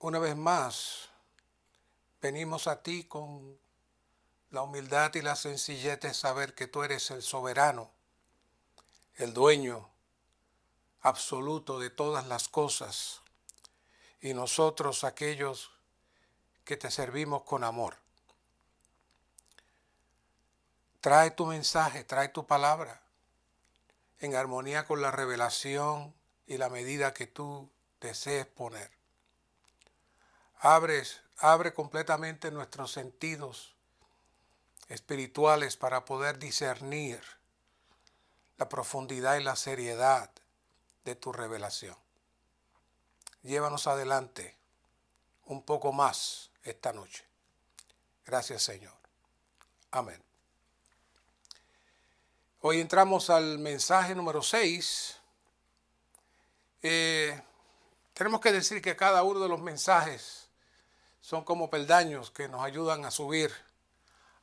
Una vez más, venimos a ti con la humildad y la sencillez de saber que tú eres el soberano, el dueño absoluto de todas las cosas y nosotros aquellos que te servimos con amor. Trae tu mensaje, trae tu palabra en armonía con la revelación y la medida que tú desees poner. Abre completamente nuestros sentidos espirituales para poder discernir la profundidad y la seriedad de tu revelación. Llévanos adelante un poco más esta noche. Gracias, Señor. Amén. Hoy entramos al mensaje número 6. Tenemos que decir que cada uno de los mensajes son como peldaños que nos ayudan a subir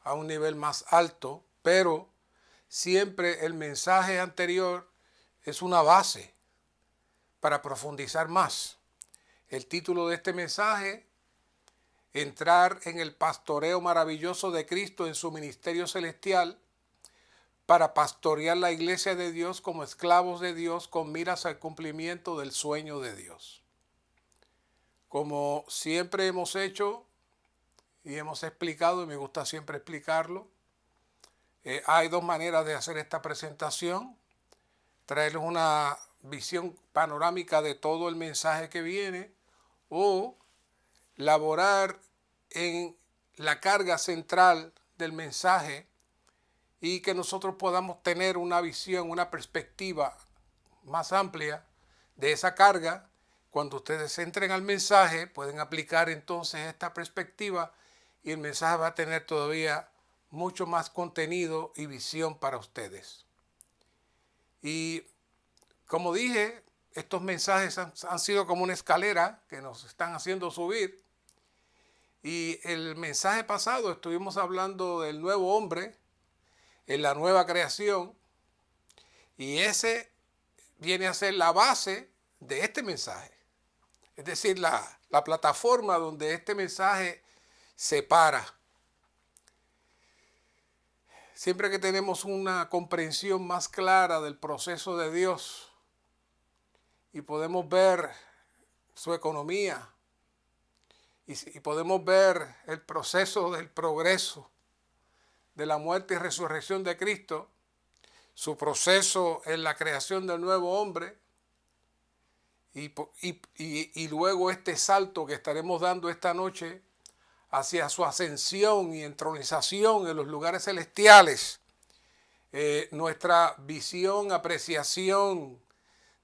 a un nivel más alto, pero siempre el mensaje anterior es una base para profundizar más. El título de este mensaje: entrar en el pastoreo maravilloso de Cristo en su ministerio celestial para pastorear la iglesia de Dios como esclavos de Dios con miras al cumplimiento del sueño de Dios. Como siempre hemos hecho y hemos explicado, y me gusta siempre explicarlo, hay dos maneras de hacer esta presentación: traerles una visión panorámica de todo el mensaje que viene, o laborar en la carga central del mensaje y que nosotros podamos tener una visión, una perspectiva más amplia de esa carga. Cuando ustedes entren al mensaje, pueden aplicar entonces esta perspectiva y el mensaje va a tener todavía mucho más contenido y visión para ustedes. Y como dije, estos mensajes han sido como una escalera que nos están haciendo subir. Y el mensaje pasado estuvimos hablando del nuevo hombre, en la nueva creación, y ese viene a ser la base de este mensaje. Es decir, la plataforma donde este mensaje se para. Siempre que tenemos una comprensión más clara del proceso de Dios y podemos ver su economía y podemos ver el proceso del progreso de la muerte y resurrección de Cristo, su proceso en la creación del nuevo hombre y luego este salto que estaremos dando esta noche hacia su ascensión y entronización en los lugares celestiales. Nuestra visión, apreciación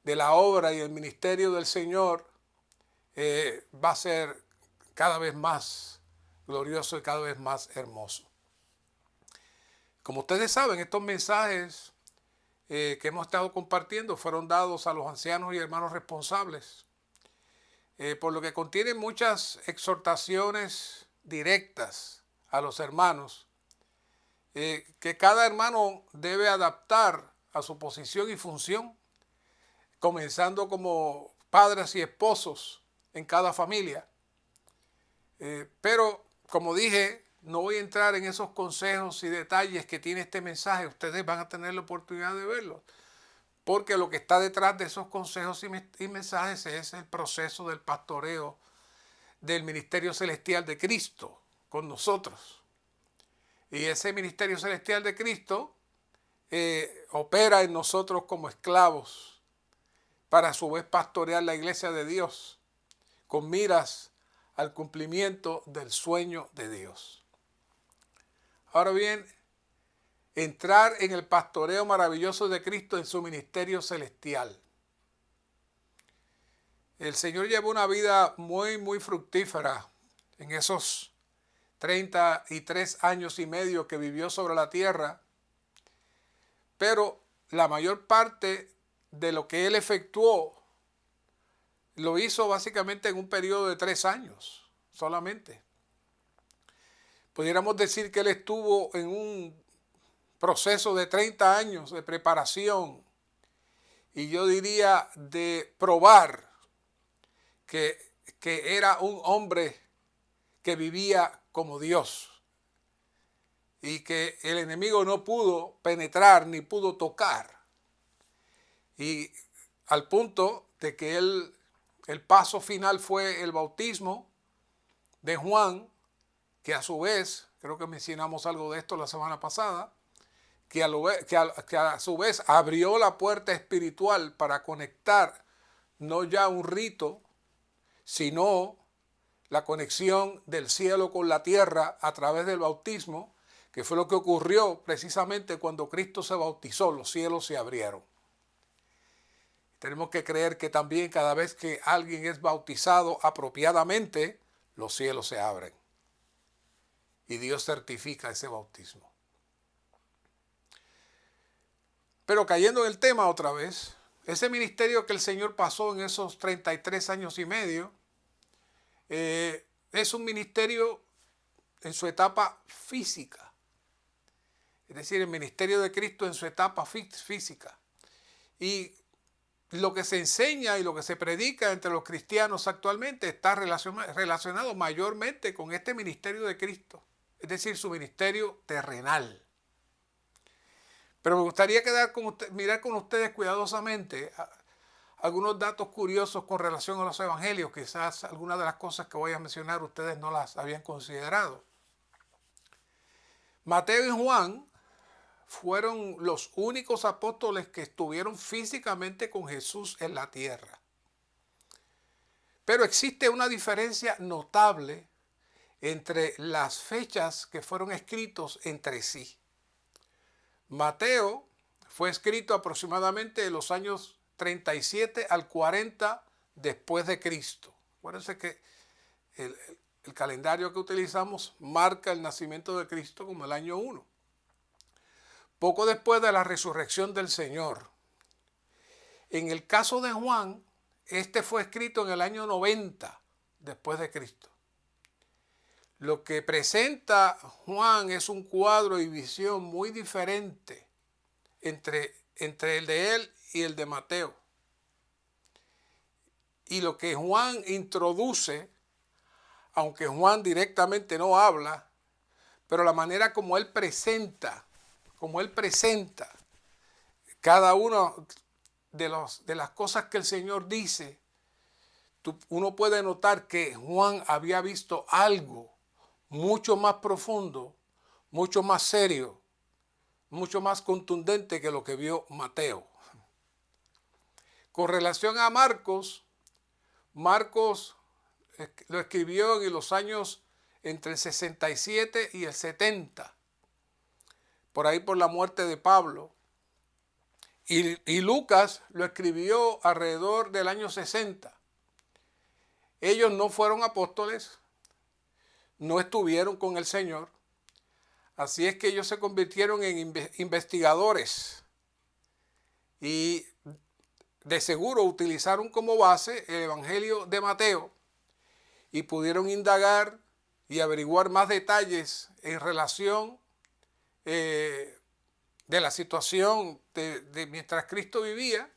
de la obra y el ministerio del Señor va a ser cada vez más glorioso y cada vez más hermoso. Como ustedes saben, estos mensajes que hemos estado compartiendo fueron dados a los ancianos y hermanos responsables, por lo que contienen muchas exhortaciones directas a los hermanos, que cada hermano debe adaptar a su posición y función, comenzando como padres y esposos en cada familia. Pero, como dije, no voy a entrar en esos consejos y detalles que tiene este mensaje. Ustedes van a tener la oportunidad de verlos, porque lo que está detrás de esos consejos y mensajes es el proceso del pastoreo del ministerio celestial de Cristo con nosotros. Y ese ministerio celestial de Cristo opera en nosotros como esclavos para a su vez pastorear la iglesia de Dios con miras al cumplimiento del sueño de Dios. Ahora bien, entrar en el pastoreo maravilloso de Cristo en su ministerio celestial. El Señor llevó una vida muy fructífera en esos 33 años y medio que vivió sobre la tierra, pero la mayor parte de lo que Él efectuó lo hizo básicamente en un periodo de 3 años solamente. Pudiéramos decir que Él estuvo en un proceso de 30 años de preparación, y yo diría de probar que que era un hombre que vivía como Dios y que el enemigo no pudo penetrar ni pudo tocar. Y al punto de que el paso final fue el bautismo de Juan, que a su vez, creo que mencionamos algo de esto la semana pasada, que a su vez abrió la puerta espiritual para conectar no ya un rito, sino la conexión del cielo con la tierra a través del bautismo, que fue lo que ocurrió precisamente cuando Cristo se bautizó, los cielos se abrieron. Tenemos que creer que también cada vez que alguien es bautizado apropiadamente, los cielos se abren y Dios certifica ese bautismo. Pero cayendo en el tema otra vez, ese ministerio que el Señor pasó en esos 33 años y medio, es un ministerio en su etapa física. Es decir, el ministerio de Cristo en su etapa física. Y lo que se enseña y lo que se predica entre los cristianos actualmente está relacionado mayormente con este ministerio de Cristo. Es decir, su ministerio terrenal. Pero me gustaría mirar con ustedes cuidadosamente algunos datos curiosos con relación a los evangelios. Quizás algunas de las cosas que voy a mencionar ustedes no las habían considerado. Mateo y Juan fueron los únicos apóstoles que estuvieron físicamente con Jesús en la tierra. Pero existe una diferencia notable entre las fechas que fueron escritos entre sí. Mateo fue escrito aproximadamente en los años 37 al 40 después de Cristo. Acuérdense que el calendario que utilizamos marca el nacimiento de Cristo como el año 1. Poco después de la resurrección del Señor. En el caso de Juan, este fue escrito en el año 90 después de Cristo. Lo que presenta Juan es un cuadro y visión muy diferente entre el de él y el de Mateo. Y lo que Juan introduce, aunque Juan directamente no habla, pero la manera como él presenta cada uno de las cosas que el Señor dice, uno puede notar que Juan había visto algo mucho más profundo, mucho más serio, mucho más contundente que lo que vio Mateo. Con relación a Marcos lo escribió en los años entre el 67 y el 70, por ahí por la muerte de Pablo. Y Lucas lo escribió alrededor del año 60. Ellos no fueron apóstoles, no estuvieron con el Señor, así es que ellos se convirtieron en investigadores y de seguro utilizaron como base el Evangelio de Mateo y pudieron indagar y averiguar más detalles en relación de la situación de mientras Cristo vivía,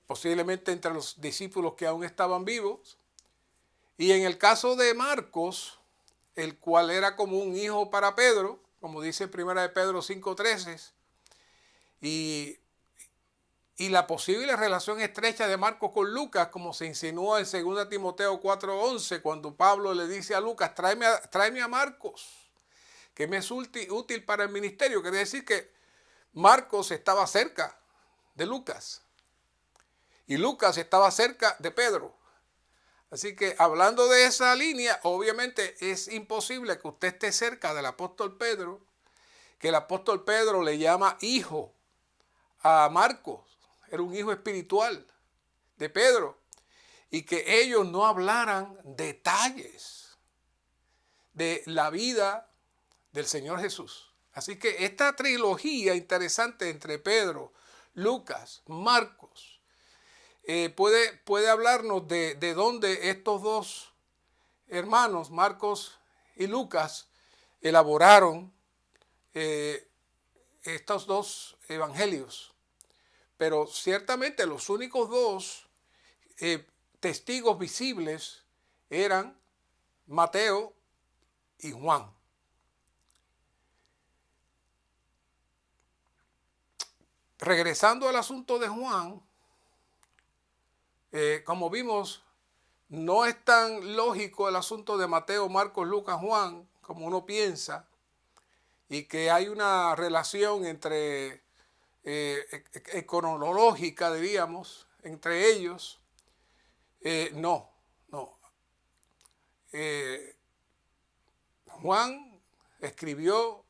posiblemente entre los discípulos que aún estaban vivos. Y en el caso de Marcos, el cual era como un hijo para Pedro, como dice en 1 de Pedro 5:13, y la posible relación estrecha de Marcos con Lucas, como se insinúa en 2 Timoteo 4:11, cuando Pablo le dice a Lucas, tráeme a Marcos, que me es útil para el ministerio. Quiere decir que Marcos estaba cerca de Lucas y Lucas estaba cerca de Pedro. Así que hablando de esa línea, obviamente es imposible que usted esté cerca del apóstol Pedro, que el apóstol Pedro le llama hijo a Marcos, era un hijo espiritual de Pedro, y que ellos no hablaran detalles de la vida del Señor Jesús. Así que esta trilogía interesante entre Pedro, Lucas, Marcos, puede hablarnos de dónde estos dos hermanos, Marcos y Lucas, elaboraron estos dos evangelios. Pero ciertamente los únicos dos testigos visibles eran Mateo y Juan. Regresando al asunto de Juan, como vimos, no es tan lógico el asunto de Mateo, Marcos, Lucas, Juan, como uno piensa, y que hay una relación entre cronológica, diríamos, entre ellos. No. Juan escribió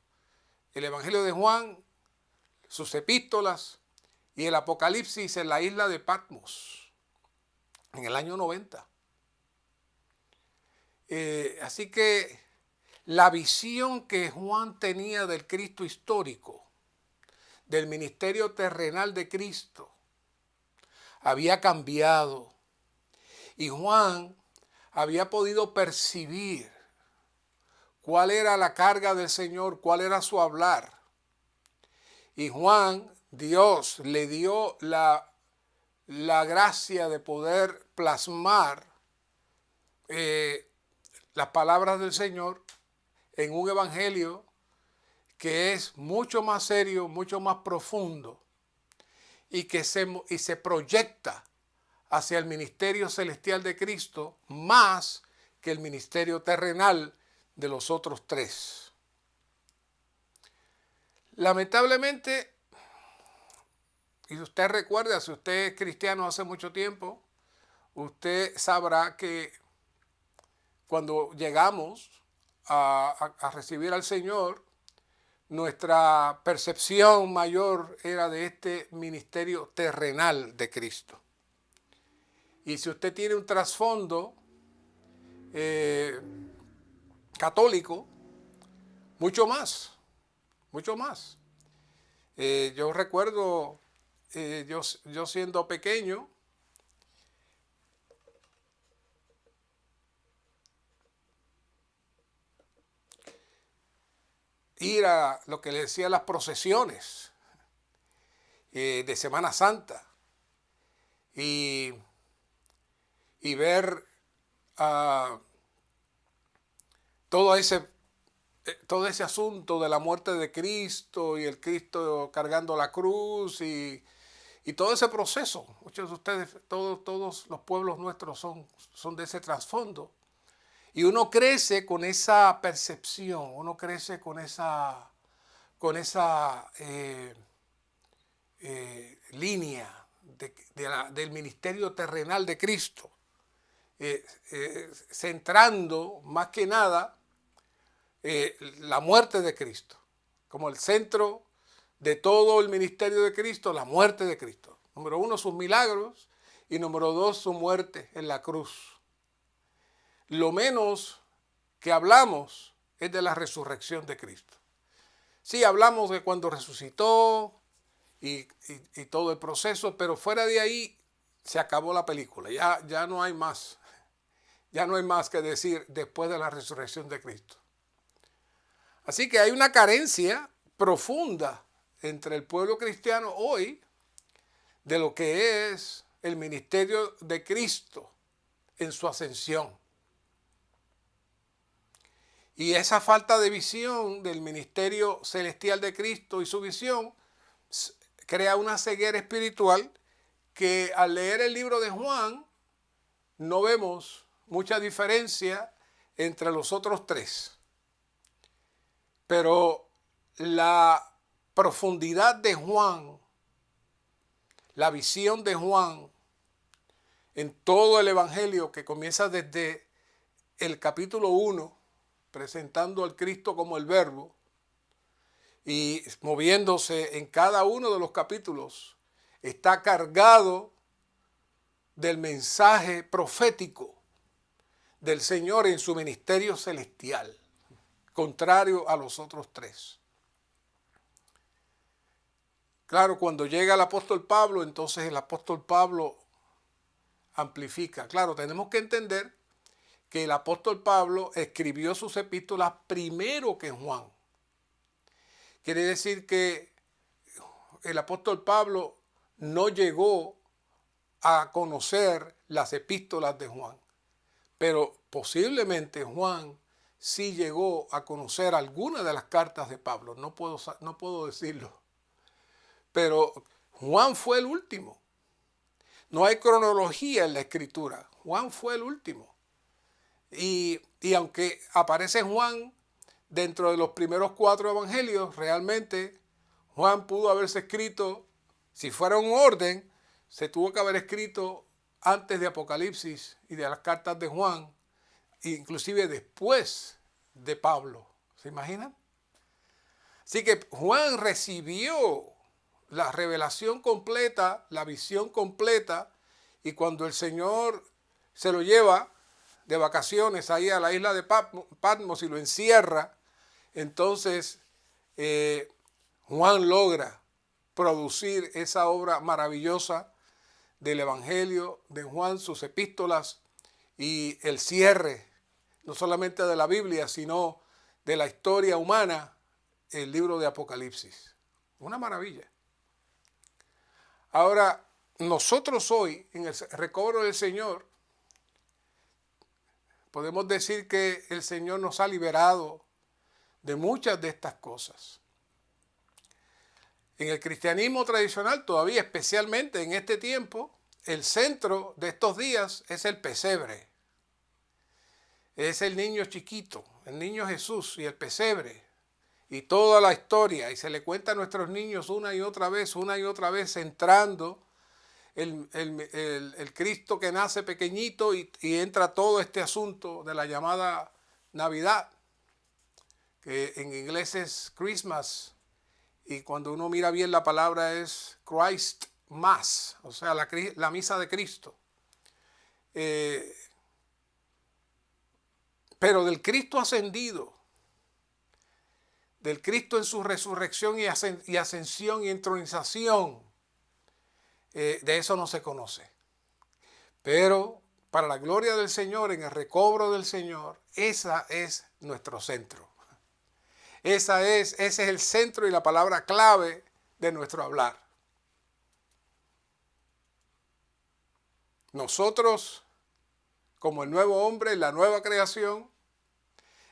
el Evangelio de Juan, sus epístolas y el Apocalipsis en la isla de Patmos, en el año 90. Así que la visión que Juan tenía del Cristo histórico, del ministerio terrenal de Cristo, había cambiado. Y Juan había podido percibir cuál era la carga del Señor, cuál era su hablar. Y Juan, Dios le dio la gracia de poder plasmar las palabras del Señor en un evangelio que es mucho más serio, mucho más profundo y que se proyecta hacia el ministerio celestial de Cristo más que el ministerio terrenal de los otros tres. Lamentablemente, y usted recuerda, si usted es cristiano hace mucho tiempo, usted sabrá que cuando llegamos a recibir al Señor, nuestra percepción mayor era de este ministerio terrenal de Cristo. Y si usted tiene un trasfondo católico, mucho más. Yo recuerdo, yo siendo pequeño, ir a lo que le decía las procesiones de Semana Santa y ver todo ese asunto de la muerte de Cristo y el Cristo cargando la cruz y todo ese proceso. Muchos de ustedes, todos los pueblos nuestros son de ese trasfondo. Y uno crece con esa percepción, uno crece con esa línea del ministerio terrenal de Cristo, centrando más que nada la muerte de Cristo, como el centro de todo el ministerio de Cristo, la muerte de Cristo. Número uno, sus milagros, y número dos, su muerte en la cruz. Lo menos que hablamos es de la resurrección de Cristo. Sí, hablamos de cuando resucitó y todo el proceso, pero fuera de ahí se acabó la película. Ya no hay más. Ya no hay más que decir después de la resurrección de Cristo. Así que hay una carencia profunda entre el pueblo cristiano hoy de lo que es el ministerio de Cristo en su ascensión. Y esa falta de visión del ministerio celestial de Cristo y su visión crea una ceguera espiritual que al leer el libro de Juan no vemos mucha diferencia entre los otros tres. Pero la profundidad de Juan, la visión de Juan en todo el evangelio que comienza desde el capítulo 1, presentando al Cristo como el Verbo y moviéndose en cada uno de los capítulos, está cargado del mensaje profético del Señor en su ministerio celestial, contrario a los otros tres. Claro, cuando llega el apóstol Pablo, entonces el apóstol Pablo amplifica. Claro, tenemos que entender que el apóstol Pablo escribió sus epístolas primero que Juan. Quiere decir que el apóstol Pablo no llegó a conocer las epístolas de Juan, pero posiblemente Juan sí llegó a conocer alguna de las cartas de Pablo. No puedo decirlo. Pero Juan fue el último. No hay cronología en la escritura. Juan fue el último. Y aunque aparece Juan dentro de los primeros 4 evangelios, realmente Juan pudo haberse escrito, si fuera un orden, se tuvo que haber escrito antes de Apocalipsis y de las cartas de Juan, inclusive después de Pablo. ¿Se imaginan? Así que Juan recibió la revelación completa, la visión completa, y cuando el Señor se lo lleva de vacaciones ahí a la isla de Patmos y lo encierra, entonces Juan logra producir esa obra maravillosa del Evangelio de Juan, sus epístolas y el cierre, no solamente de la Biblia, sino de la historia humana, el libro de Apocalipsis. Una maravilla. Ahora, nosotros hoy, en el recobro del Señor, podemos decir que el Señor nos ha liberado de muchas de estas cosas. En el cristianismo tradicional, todavía especialmente en este tiempo, el centro de estos días es el pesebre. Es el niño chiquito, el niño Jesús y el pesebre. Y toda la historia, y se le cuenta a nuestros niños una y otra vez, entrando el Cristo que nace pequeñito y entra todo este asunto de la llamada Navidad, que en inglés es Christmas, y cuando uno mira bien la palabra es Christ Mass, o sea, la misa de Cristo. Pero del Cristo ascendido, del Cristo en su resurrección y ascensión y entronización, de eso no se conoce. Pero para la gloria del Señor, en el recobro del Señor, esa es nuestro centro. Ese es el centro y la palabra clave de nuestro hablar. Nosotros, como el nuevo hombre, la nueva creación,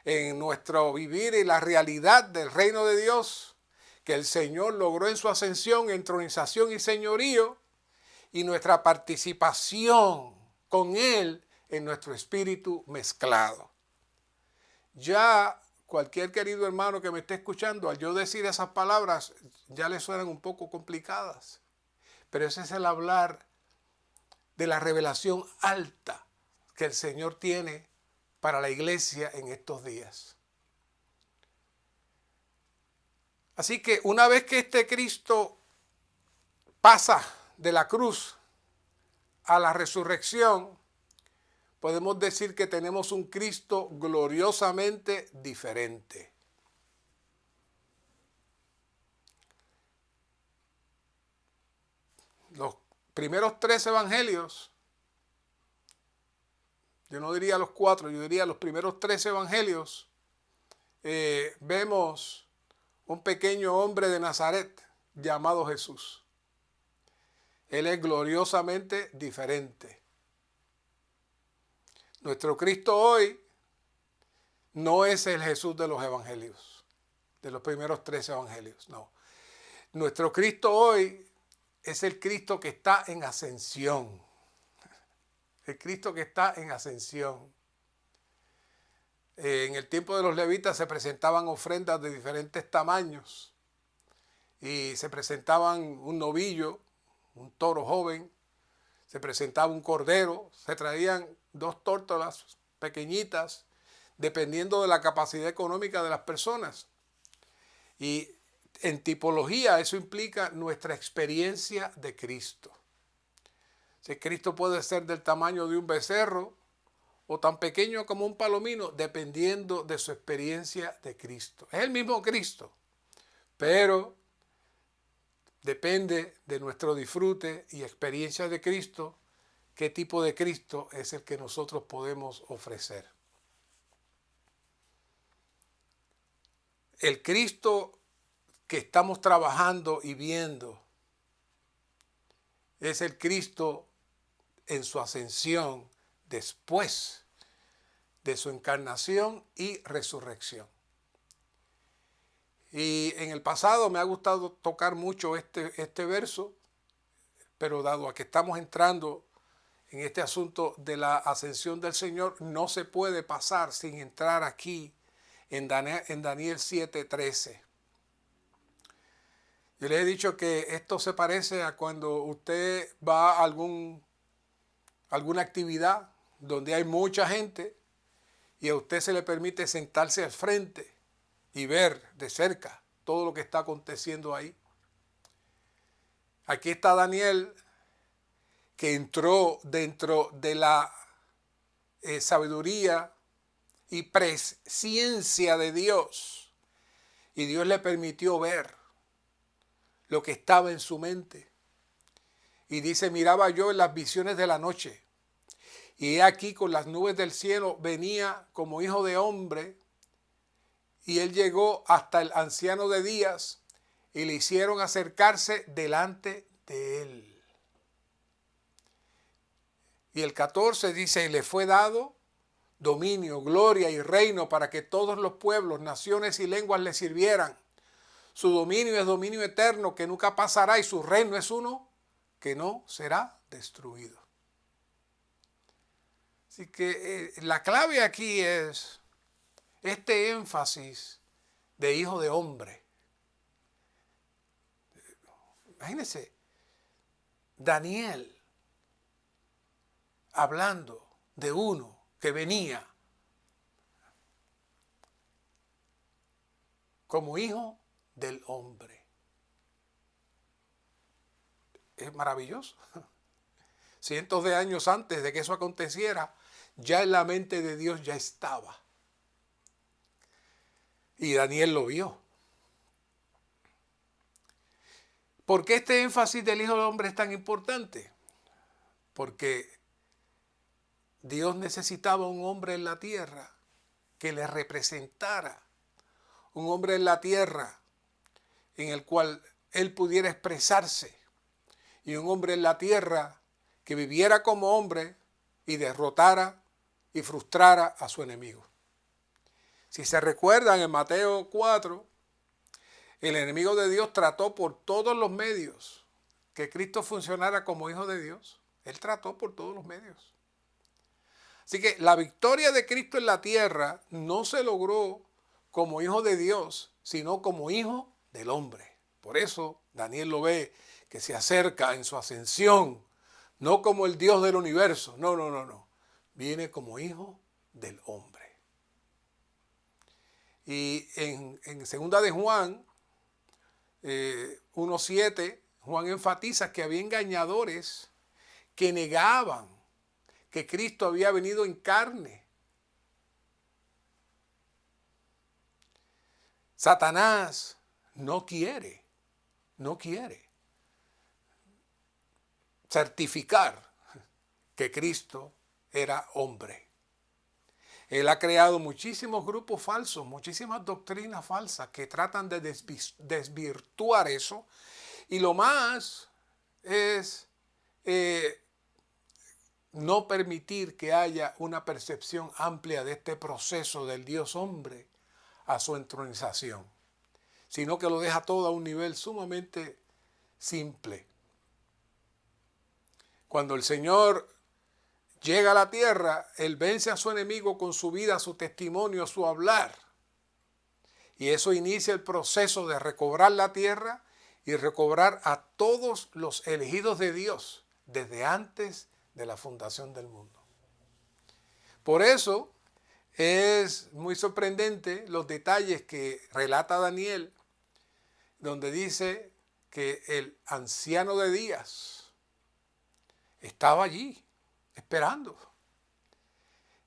en nuestro vivir y la realidad del reino de Dios, que el Señor logró en su ascensión, entronización y señorío, y nuestra participación con Él en nuestro espíritu mezclado. Ya cualquier querido hermano que me esté escuchando, al yo decir esas palabras, ya le suenan un poco complicadas. Pero ese es el hablar de la revelación alta que el Señor tiene para la iglesia en estos días. Así que una vez que este Cristo pasa de la cruz a la resurrección, podemos decir que tenemos un Cristo gloriosamente diferente. Los primeros 3 evangelios, yo no diría los 4, yo diría los primeros 3 evangelios, vemos un pequeño hombre de Nazaret llamado Jesús. Él es gloriosamente diferente. Nuestro Cristo hoy no es el Jesús de los evangelios, de los primeros 3 evangelios, no. Nuestro Cristo hoy es el Cristo que está en ascensión. El Cristo que está en ascensión. En el tiempo de los levitas se presentaban ofrendas de diferentes tamaños y se presentaban un novillo, un toro joven, se presentaba un cordero, se traían 2 tórtolas pequeñitas, dependiendo de la capacidad económica de las personas. Y en tipología eso implica nuestra experiencia de Cristo. Si Cristo puede ser del tamaño de un becerro o tan pequeño como un palomino, dependiendo de su experiencia de Cristo. Es el mismo Cristo, pero depende de nuestro disfrute y experiencia de Cristo, qué tipo de Cristo es el que nosotros podemos ofrecer. El Cristo que estamos trabajando y viendo es el Cristo en su ascensión después de su encarnación y resurrección. Y en el pasado me ha gustado tocar mucho este verso, pero dado a que estamos entrando en este asunto de la ascensión del Señor, no se puede pasar sin entrar aquí en Daniel 7:13. Yo les he dicho que esto se parece a cuando usted va a alguna actividad donde hay mucha gente y a usted se le permite sentarse al frente y ver de cerca todo lo que está aconteciendo ahí. Aquí está Daniel, que entró dentro de la sabiduría y presciencia de Dios, y Dios le permitió ver lo que estaba en su mente. Y dice: miraba yo en las visiones de la noche, y he aquí con las nubes del cielo venía como hijo de hombre, y él llegó hasta el anciano de días, y le hicieron acercarse delante de él. Y el 14 dice: y le fue dado dominio, gloria y reino para que todos los pueblos, naciones y lenguas le sirvieran. Su dominio es dominio eterno que nunca pasará, y su reino es uno que no será destruido. Así que la clave aquí es este énfasis de hijo de hombre. Imagínense, Daniel hablando de uno que venía como hijo del hombre. Es maravilloso. Cientos de años antes de que eso aconteciera, ya en la mente de Dios ya estaba. Y Daniel lo vio. ¿Por qué este énfasis del hijo del hombre es tan importante? Porque Dios necesitaba un hombre en la tierra que le representara, un hombre en la tierra en el cual él pudiera expresarse, y un hombre en la tierra que viviera como hombre y derrotara y frustrara a su enemigo. Si se recuerdan, en Mateo 4, el enemigo de Dios trató por todos los medios que Cristo funcionara como hijo de Dios. Él trató por todos los medios. Así que la victoria de Cristo en la tierra no se logró como hijo de Dios, sino como hijo del hombre. Por eso Daniel lo ve que se acerca en su ascensión, no como el Dios del universo, no. Viene como hijo del hombre. Y en segunda de Juan 1:7, Juan enfatiza que había engañadores que negaban que Cristo había venido en carne. Satanás no quiere certificar que Cristo era hombre. Él ha creado muchísimos grupos falsos, muchísimas doctrinas falsas que tratan de desvirtuar eso. Y lo más es no permitir que haya una percepción amplia de este proceso del Dios hombre a su entronización, sino que lo deja todo a un nivel sumamente simple. Cuando el Señor llega a la tierra, Él vence a su enemigo con su vida, su testimonio, su hablar. Y eso inicia el proceso de recobrar la tierra y recobrar a todos los elegidos de Dios desde antes de la fundación del mundo. Por eso es muy sorprendente los detalles que relata Daniel, donde dice que el anciano de días estaba allí esperando,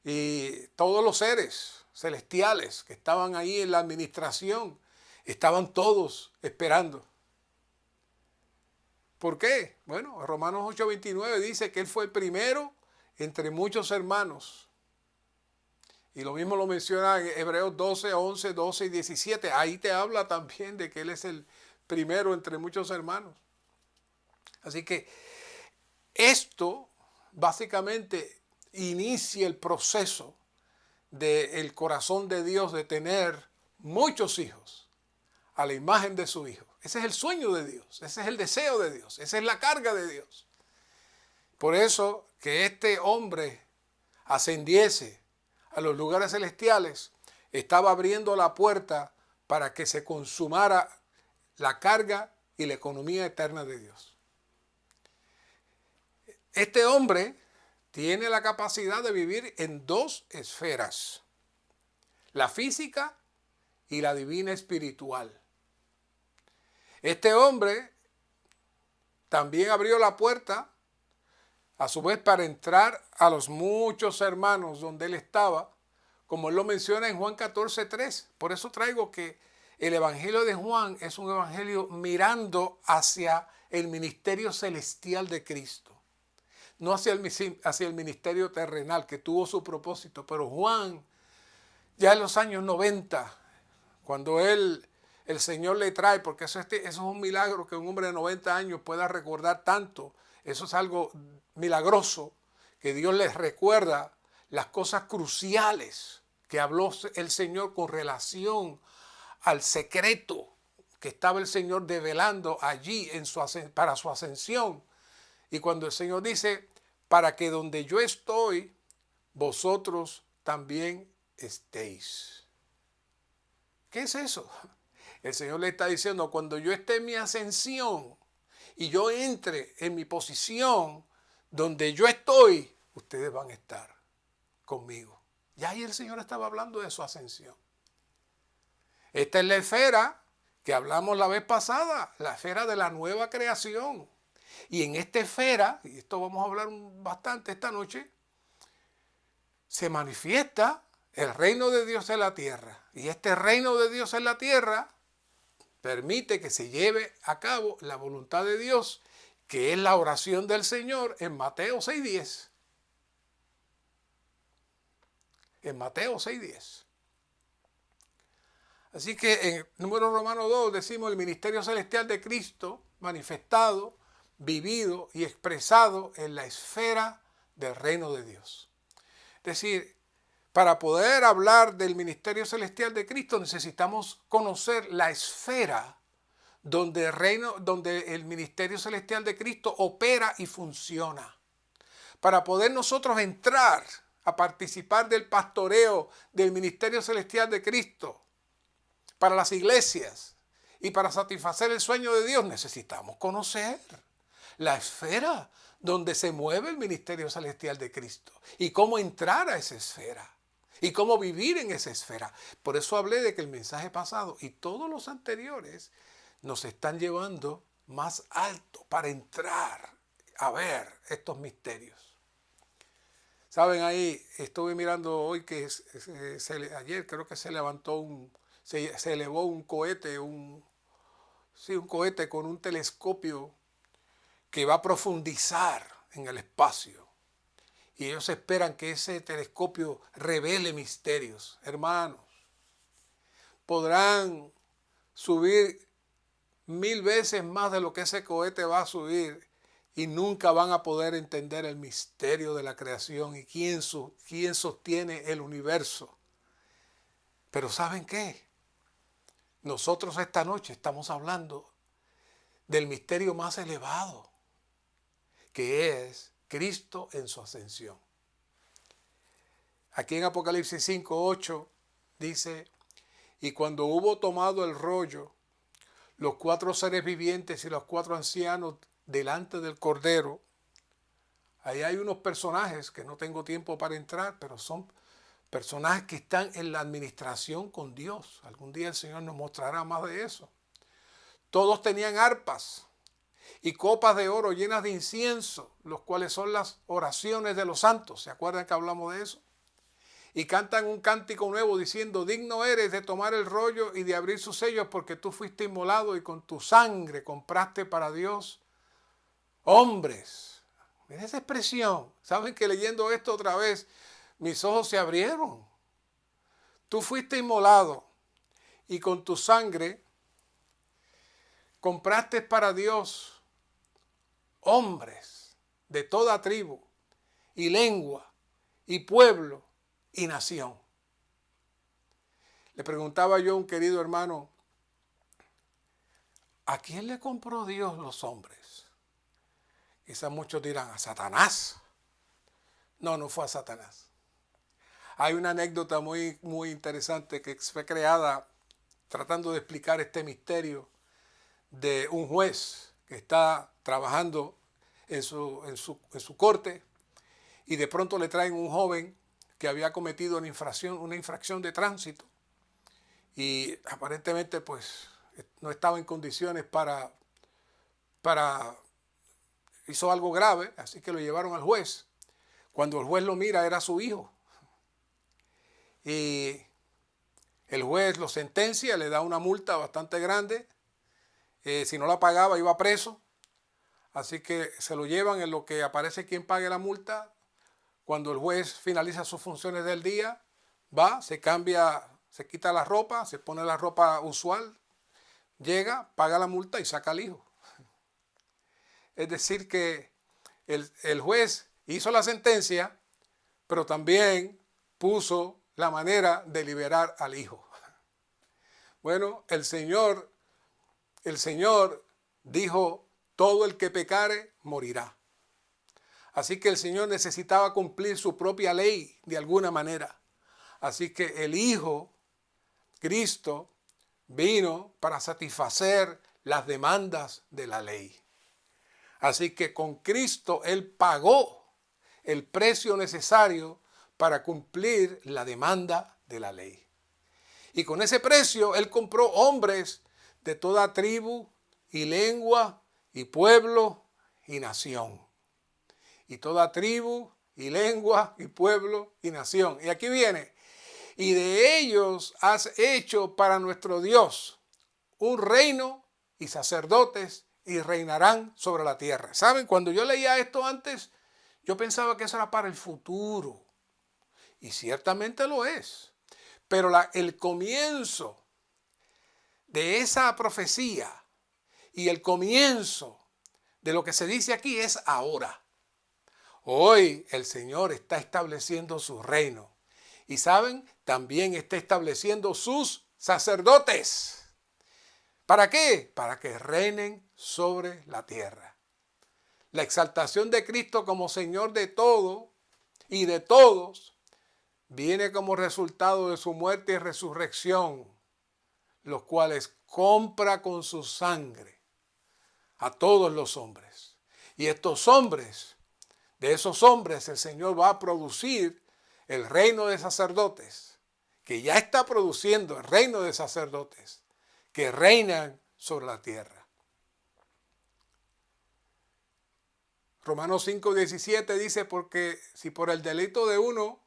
y todos los seres celestiales que estaban ahí en la administración estaban todos esperando. ¿Por qué? Bueno, Romanos 8:29 dice que él fue el primero entre muchos hermanos. Y lo mismo lo menciona en Hebreos 12, 11, 12 y 17. Ahí te habla también de que él es el primero entre muchos hermanos. Así que esto básicamente inicia el proceso del corazón de Dios de tener muchos hijos a la imagen de su Hijo. Ese es el sueño de Dios, ese es el deseo de Dios, esa es la carga de Dios. Por eso que este hombre ascendiese a los lugares celestiales, estaba abriendo la puerta para que se consumara la carga y la economía eterna de Dios. Este hombre tiene la capacidad de vivir en dos esferas, la física y la divina espiritual. Este hombre también abrió la puerta, a su vez, para entrar a los muchos hermanos donde él estaba, como él lo menciona en Juan 14:3. Por eso traigo que el evangelio de Juan es un evangelio mirando hacia el ministerio celestial de Cristo, no hacia el ministerio terrenal, que tuvo su propósito. Pero Juan, ya en los años 90, cuando el Señor le trae, porque eso es un milagro que un hombre de 90 años pueda recordar tanto. Eso es algo milagroso, que Dios les recuerda las cosas cruciales que habló el Señor con relación al secreto que estaba el Señor develando allí para su ascensión. Y cuando el Señor dice, para que donde yo estoy, vosotros también estéis. ¿Qué es eso? El Señor le está diciendo, cuando yo esté en mi ascensión y yo entre en mi posición donde yo estoy, ustedes van a estar conmigo. Ya ahí el Señor estaba hablando de su ascensión. Esta es la esfera que hablamos la vez pasada, la esfera de la nueva creación. Y en esta esfera, y esto vamos a hablar bastante esta noche, se manifiesta el reino de Dios en la tierra. Y este reino de Dios en la tierra permite que se lleve a cabo la voluntad de Dios, que es la oración del Señor en Mateo 6:10. En Mateo 6:10. Así que en número romano 2 decimos el ministerio celestial de Cristo manifestado, vivido y expresado en la esfera del reino de Dios. Es decir, para poder hablar del ministerio celestial de Cristo necesitamos conocer la esfera donde el ministerio celestial de Cristo opera y funciona. Para poder nosotros entrar a participar del pastoreo del ministerio celestial de Cristo para las iglesias y para satisfacer el sueño de Dios, necesitamos conocer la esfera donde se mueve el ministerio celestial de Cristo y cómo entrar a esa esfera y cómo vivir en esa esfera. Por eso hablé de que el mensaje pasado y todos los anteriores nos están llevando más alto para entrar a ver estos misterios. Saben, ahí estuve mirando hoy que ayer creo que se elevó un cohete, un cohete con un telescopio que va a profundizar en el espacio. Y ellos esperan que ese telescopio revele misterios. Hermanos, podrán subir 1000 veces más de lo que ese cohete va a subir y nunca van a poder entender el misterio de la creación y quién sostiene el universo. Pero ¿saben qué? Nosotros esta noche estamos hablando del misterio más elevado, que es Cristo en su ascensión. Aquí en Apocalipsis 5:8 dice, y cuando hubo tomado el rollo, los 4 seres vivientes y los 4 ancianos delante del Cordero, ahí hay unos personajes que no tengo tiempo para entrar, pero son personajes que están en la administración con Dios. Algún día el Señor nos mostrará más de eso. Todos tenían arpas y copas de oro llenas de incienso, los cuales son las oraciones de los santos. ¿Se acuerdan que hablamos de eso? Y cantan un cántico nuevo diciendo, digno eres de tomar el rollo y de abrir sus sellos, porque tú fuiste inmolado y con tu sangre compraste para Dios hombres. Miren esa expresión. ¿Saben que leyendo esto otra vez, mis ojos se abrieron? Tú fuiste inmolado y con tu sangre compraste para Dios hombres de toda tribu y lengua y pueblo y nación. Le preguntaba yo a un querido hermano, ¿a quién le compró Dios los hombres? Quizás muchos dirán, a Satanás. No, no fue a Satanás. Hay una anécdota muy interesante que fue creada tratando de explicar este misterio de un juez que está trabajando en su corte y de pronto le traen un joven que había cometido una infracción de tránsito y aparentemente pues no estaba en condiciones hizo algo grave, así que lo llevaron al juez. Cuando el juez lo mira era su hijo y el juez lo sentencia, le da una multa bastante grande. Si no la pagaba iba preso, así que se lo llevan en lo que aparece quien pague la multa. Cuando el juez finaliza sus funciones del día, va, se cambia, se quita la ropa, se pone la ropa usual, llega, paga la multa y saca al hijo. Es decir que el juez hizo la sentencia, pero también puso la manera de liberar al hijo. Bueno, el Señor dijo, todo el que pecare morirá. Así que el Señor necesitaba cumplir su propia ley de alguna manera. Así que el Hijo, Cristo, vino para satisfacer las demandas de la ley. Así que con Cristo Él pagó el precio necesario para cumplir la demanda de la ley. Y con ese precio Él compró hombres de toda tribu y lengua y pueblo y nación. Y toda tribu y lengua y pueblo y nación. Y aquí viene. Y de ellos has hecho para nuestro Dios un reino y sacerdotes y reinarán sobre la tierra. ¿Saben? Cuando yo leía esto antes, yo pensaba que eso era para el futuro. Y ciertamente lo es. Pero el comienzo de esa profecía y el comienzo de lo que se dice aquí es ahora. Hoy el Señor está estableciendo su reino. Y saben, también está estableciendo sus sacerdotes. ¿Para qué? Para que reinen sobre la tierra. La exaltación de Cristo como Señor de todo y de todos viene como resultado de su muerte y resurrección, los cuales compra con su sangre a todos los hombres. Y estos hombres, de esos hombres el Señor va a producir el reino de sacerdotes, que ya está produciendo el reino de sacerdotes, que reinan sobre la tierra. Romanos 5:17 dice, porque si por el delito de uno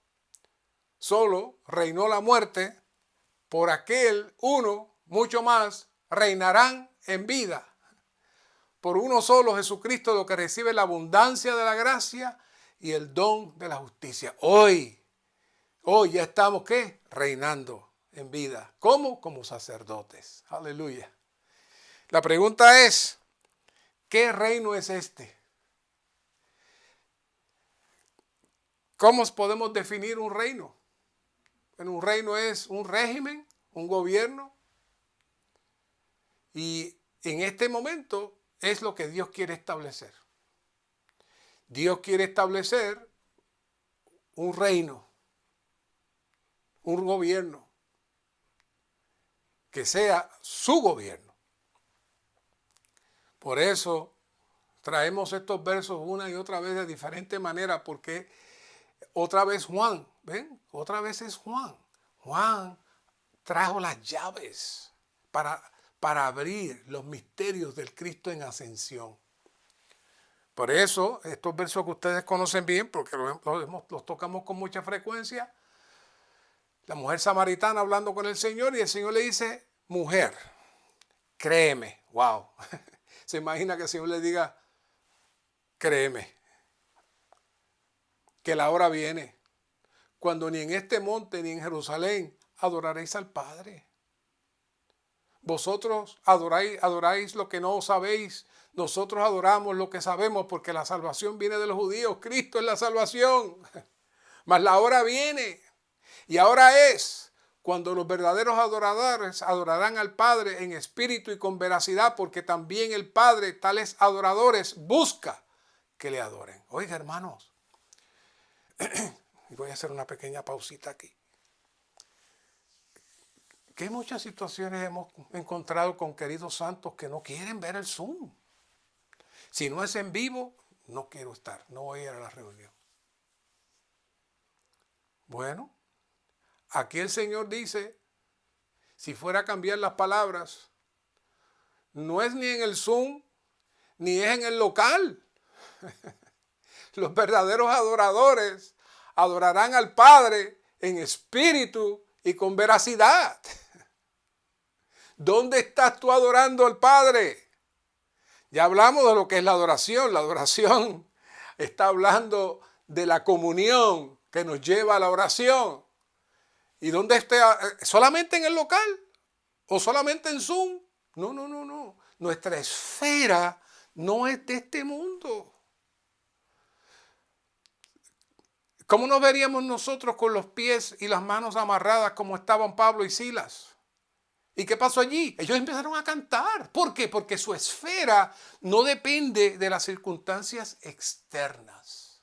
solo reinó la muerte, por aquel uno mucho más reinarán en vida. Por uno solo, Jesucristo, lo que recibe la abundancia de la gracia y el don de la justicia. Hoy ya estamos, ¿qué? Reinando en vida. ¿Cómo? Como sacerdotes. Aleluya. La pregunta es, ¿qué reino es este? ¿Cómo podemos definir un reino? Bueno, un reino es un régimen, un gobierno. Y en este momento es lo que Dios quiere establecer. Dios quiere establecer un reino, un gobierno, que sea su gobierno. Por eso traemos estos versos una y otra vez de diferente manera, porque otra vez Juan, ¿ven? Otra vez es Juan. Juan trajo las llaves para abrir los misterios del Cristo en ascensión. Por eso, estos versos que ustedes conocen bien, porque los tocamos con mucha frecuencia, la mujer samaritana hablando con el Señor y el Señor le dice, mujer, créeme. Wow. Se imagina que el Señor le diga, créeme, que la hora viene, cuando ni en este monte ni en Jerusalén adoraréis al Padre. Vosotros adoráis lo que no sabéis. Nosotros adoramos lo que sabemos, porque la salvación viene de los judíos. Cristo es la salvación. Mas la hora viene, y ahora es, cuando los verdaderos adoradores adorarán al Padre en espíritu y con veracidad, porque también el Padre, tales adoradores, busca que le adoren. Oiga, hermanos, voy a hacer una pequeña pausita aquí. ¿Qué muchas situaciones hemos encontrado con queridos santos que no quieren ver el Zoom? Si no es en vivo, no quiero estar, no voy a ir a la reunión. Bueno, aquí el Señor dice, si fuera a cambiar las palabras, no es ni en el Zoom, ni es en el local. Los verdaderos adoradores adorarán al Padre en espíritu y con veracidad. ¿Dónde estás tú adorando al Padre? Ya hablamos de lo que es la adoración. La adoración está hablando de la comunión que nos lleva a la oración. ¿Y dónde está? ¿Solamente en el local? ¿O solamente en Zoom? No, no, no, no. Nuestra esfera no es de este mundo. ¿Cómo nos veríamos nosotros con los pies y las manos amarradas como estaban Pablo y Silas? ¿Y qué pasó allí? Ellos empezaron a cantar. ¿Por qué? Porque su esfera no depende de las circunstancias externas.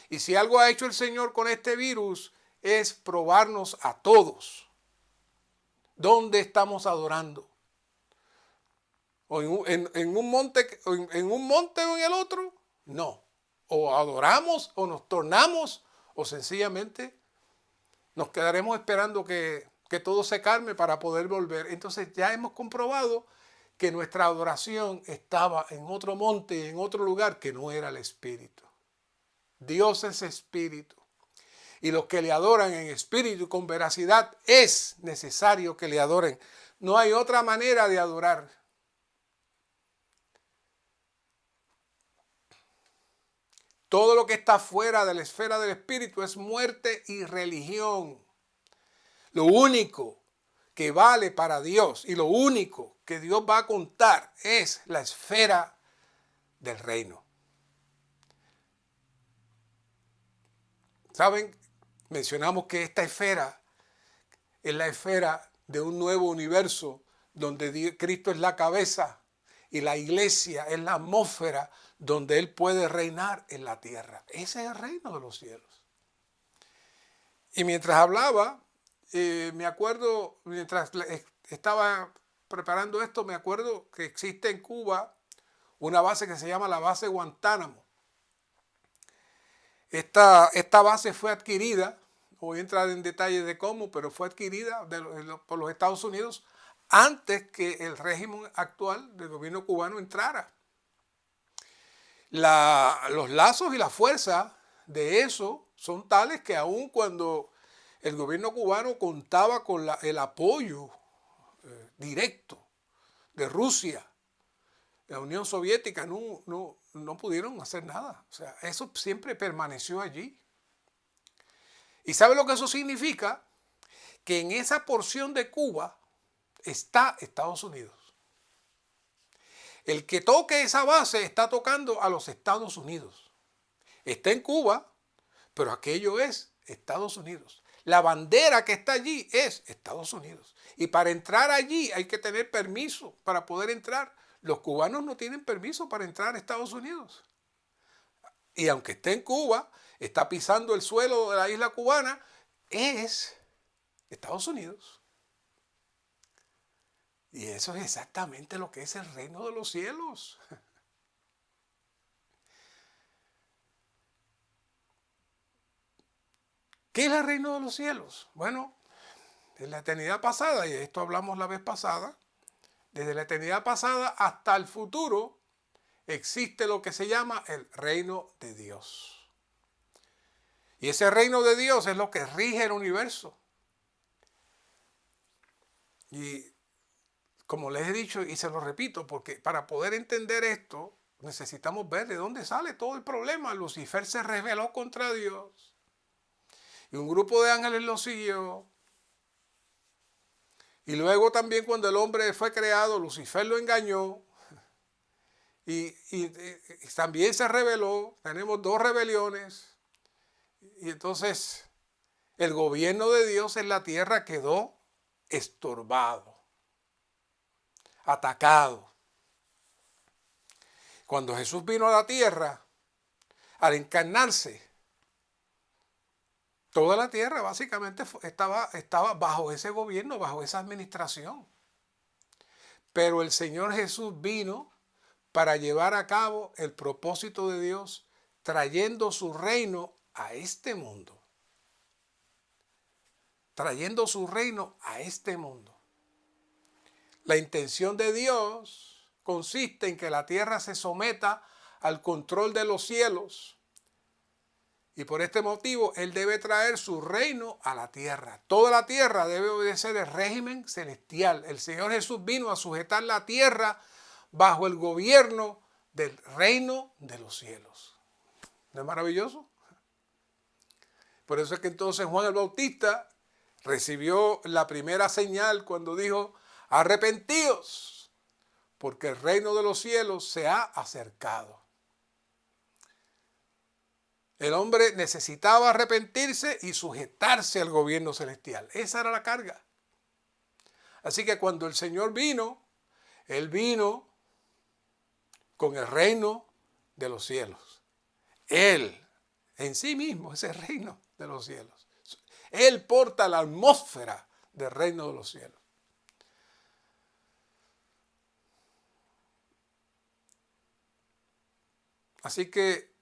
Y si algo ha hecho el Señor con este virus es probarnos a todos. ¿Dónde estamos adorando? ¿O en un monte o en el otro? No. O adoramos o nos tornamos o sencillamente nos quedaremos esperando que todo se calme para poder volver. Entonces ya hemos comprobado que nuestra adoración estaba en otro monte, en otro lugar que no era el Espíritu. Dios es Espíritu. Y los que le adoran en espíritu y con veracidad es necesario que le adoren. No hay otra manera de adorar. Todo lo que está fuera de la esfera del Espíritu es muerte y religión. Lo único que vale para Dios y lo único que Dios va a contar es la esfera del reino. ¿Saben? Mencionamos que esta esfera es la esfera de un nuevo universo donde Cristo es la cabeza y la iglesia es la atmósfera donde Él puede reinar en la tierra. Ese es el reino de los cielos. Y mientras hablaba, me acuerdo, mientras estaba preparando esto, me acuerdo que existe en Cuba una base que se llama la base Guantánamo. Esta base fue adquirida, no voy a entrar en detalles de cómo, pero fue adquirida por los Estados Unidos antes que el régimen actual del gobierno cubano entrara. Los lazos y la fuerza de eso son tales que aun cuando el gobierno cubano contaba con el apoyo directo de Rusia, la Unión Soviética, no pudieron hacer nada. O sea, eso siempre permaneció allí. ¿Y sabe lo que eso significa? Que en esa porción de Cuba está Estados Unidos. El que toque esa base está tocando a los Estados Unidos. Está en Cuba, pero aquello es Estados Unidos. La bandera que está allí es Estados Unidos. Y para entrar allí hay que tener permiso para poder entrar. Los cubanos no tienen permiso para entrar a Estados Unidos. Y aunque esté en Cuba, está pisando el suelo de la isla cubana, es Estados Unidos. Y eso es exactamente lo que es el reino de los cielos. ¿Qué es el reino de los cielos? Bueno, en la eternidad pasada, y de esto hablamos la vez pasada, desde la eternidad pasada hasta el futuro, existe lo que se llama el reino de Dios. Y ese reino de Dios es lo que rige el universo. Y como les he dicho y se lo repito, porque para poder entender esto necesitamos ver de dónde sale todo el problema. Lucifer se rebeló contra Dios y un grupo de ángeles lo siguió. Y luego también cuando el hombre fue creado, Lucifer lo engañó y también se rebeló. Tenemos dos rebeliones. Y entonces el gobierno de Dios en la tierra quedó estorbado, atacado. Cuando Jesús vino a la tierra, al encarnarse, toda la tierra básicamente estaba bajo ese gobierno, bajo esa administración. Pero el Señor Jesús vino para llevar a cabo el propósito de Dios, trayendo su reino a este mundo. Trayendo su reino a este mundo. La intención de Dios consiste en que la tierra se someta al control de los cielos. Y por este motivo, Él debe traer su reino a la tierra. Toda la tierra debe obedecer el régimen celestial. El Señor Jesús vino a sujetar la tierra bajo el gobierno del reino de los cielos. ¿No es maravilloso? Por eso es que entonces Juan el Bautista recibió la primera señal cuando dijo: arrepentíos, porque el reino de los cielos se ha acercado. El hombre necesitaba arrepentirse y sujetarse al gobierno celestial. Esa era la carga. Así que cuando el Señor vino, Él vino con el reino de los cielos. Él, en sí mismo, es el reino de los cielos. Él porta la atmósfera del reino de los cielos. Así que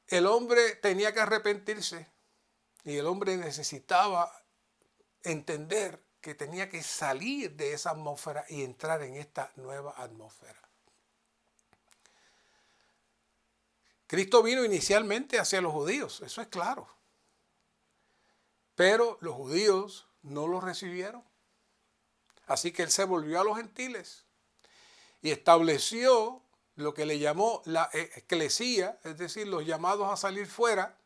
el hombre tenía que arrepentirse y el hombre necesitaba entender que tenía que salir de esa atmósfera y entrar en esta nueva atmósfera. Cristo vino inicialmente hacia los judíos, eso es claro. Pero los judíos no lo recibieron. Así que Él se volvió a los gentiles y estableció lo que le llamó la eclesía, es decir, los llamados a salir fuera.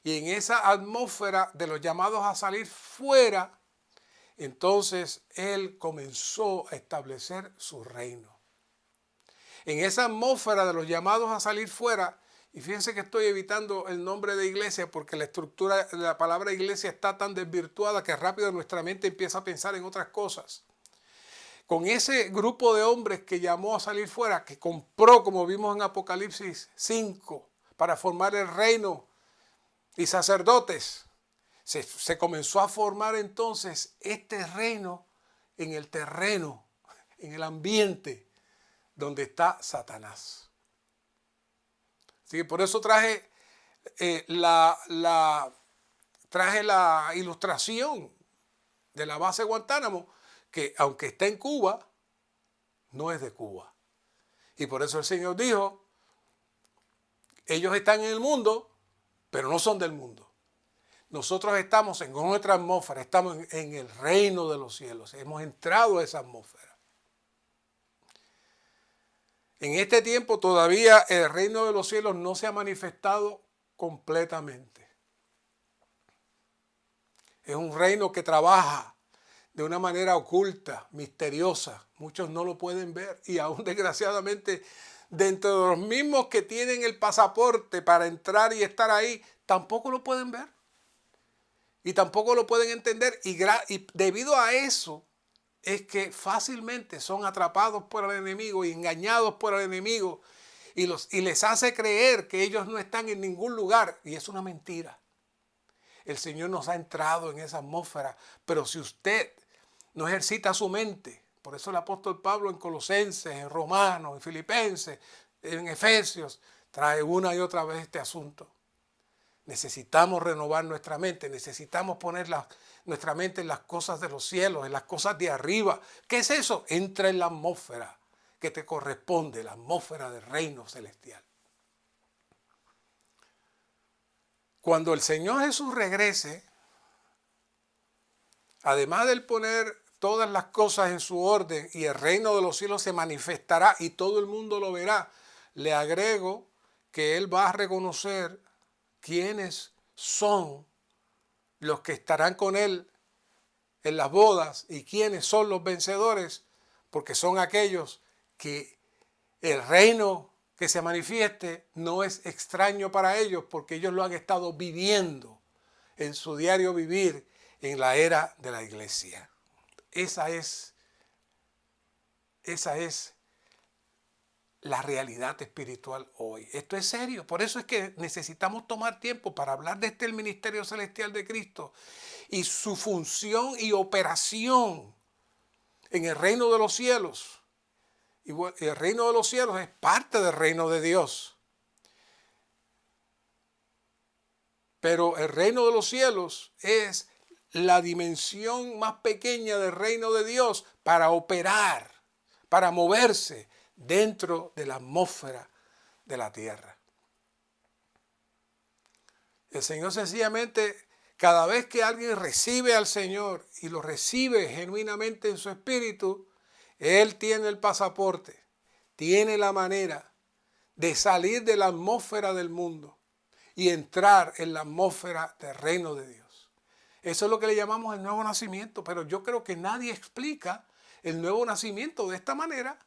Y en esa atmósfera de los llamados a salir fuera, entonces Él comenzó a establecer su reino. En esa atmósfera de los llamados a salir fuera, y fíjense que estoy evitando el nombre de iglesia porque la estructura de la palabra iglesia está tan desvirtuada que rápido nuestra mente empieza a pensar en otras cosas. Con ese grupo de hombres que llamó a salir fuera, que compró, como vimos en Apocalipsis 5, para formar el reino y sacerdotes, se comenzó a formar entonces este reino en el terreno, en el ambiente donde está Satanás. Así que por eso traje la ilustración de la base Guantánamo, que aunque está en Cuba, no es de Cuba. Y por eso el Señor dijo: ellos están en el mundo, pero no son del mundo. Nosotros estamos en otra atmósfera, estamos en el reino de los cielos. Hemos entrado a esa atmósfera. En este tiempo todavía el reino de los cielos no se ha manifestado completamente. Es un reino que trabaja de una manera oculta, misteriosa. Muchos no lo pueden ver y aún desgraciadamente dentro de los mismos que tienen el pasaporte para entrar y estar ahí, tampoco lo pueden ver. Y tampoco lo pueden entender y debido a eso es que fácilmente son atrapados por el enemigo y engañados por el enemigo y les hace creer que ellos no están en ningún lugar, y es una mentira. El Señor nos ha entrado en esa atmósfera, pero si usted no ejercita su mente, por eso el apóstol Pablo en Colosenses, en Romanos, en Filipenses, en Efesios, trae una y otra vez este asunto. Necesitamos renovar nuestra mente, necesitamos poner nuestra mente en las cosas de los cielos, en las cosas de arriba. ¿Qué es eso? Entra en la atmósfera que te corresponde, la atmósfera del reino celestial. Cuando el Señor Jesús regrese, además de poner todas las cosas en su orden y el reino de los cielos se manifestará y todo el mundo lo verá, le agrego que Él va a reconocer quiénes son los que estarán con Él en las bodas y quiénes son los vencedores, porque son aquellos que el reino que se manifieste no es extraño para ellos, porque ellos lo han estado viviendo en su diario vivir en la era de la iglesia. Esa es la realidad espiritual hoy. Esto es serio. Por eso es que necesitamos tomar tiempo para hablar de el ministerio celestial de Cristo y su función y operación en el reino de los cielos. Y el reino de los cielos es parte del reino de Dios. Pero el reino de los cielos es la dimensión más pequeña del reino de Dios para operar, para moverse dentro de la atmósfera de la tierra. El Señor sencillamente, cada vez que alguien recibe al Señor y lo recibe genuinamente en su espíritu, Él tiene el pasaporte, tiene la manera de salir de la atmósfera del mundo y entrar en la atmósfera del reino de Dios. Eso es lo que le llamamos el nuevo nacimiento, pero yo creo que nadie explica el nuevo nacimiento de esta manera.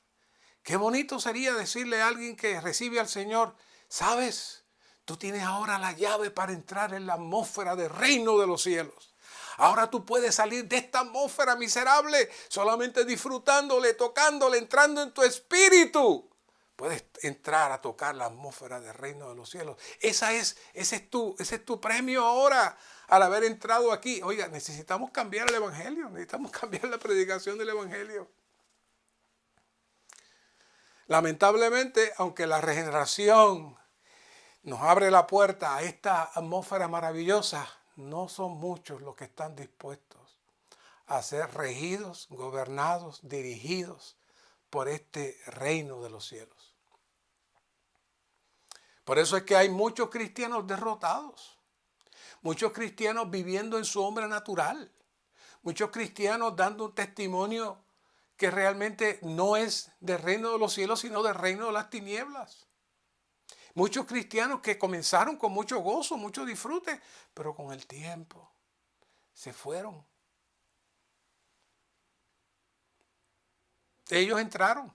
Qué bonito sería decirle a alguien que recibe al Señor, ¿sabes? Tú tienes ahora la llave para entrar en la atmósfera del reino de los cielos. Ahora tú puedes salir de esta atmósfera miserable solamente disfrutándole, tocándole, entrando en tu espíritu. Puedes entrar a tocar la atmósfera del reino de los cielos. Ese es tu premio ahora al haber entrado aquí. Oiga, necesitamos cambiar el evangelio, necesitamos cambiar la predicación del evangelio. Lamentablemente, aunque la regeneración nos abre la puerta a esta atmósfera maravillosa, no son muchos los que están dispuestos a ser regidos, gobernados, dirigidos por este reino de los cielos. Por eso es que hay muchos cristianos derrotados, muchos cristianos viviendo en su hombre natural, muchos cristianos dando un testimonio que realmente no es del reino de los cielos, sino del reino de las tinieblas. Muchos cristianos que comenzaron con mucho gozo, mucho disfrute, pero con el tiempo se fueron. Ellos entraron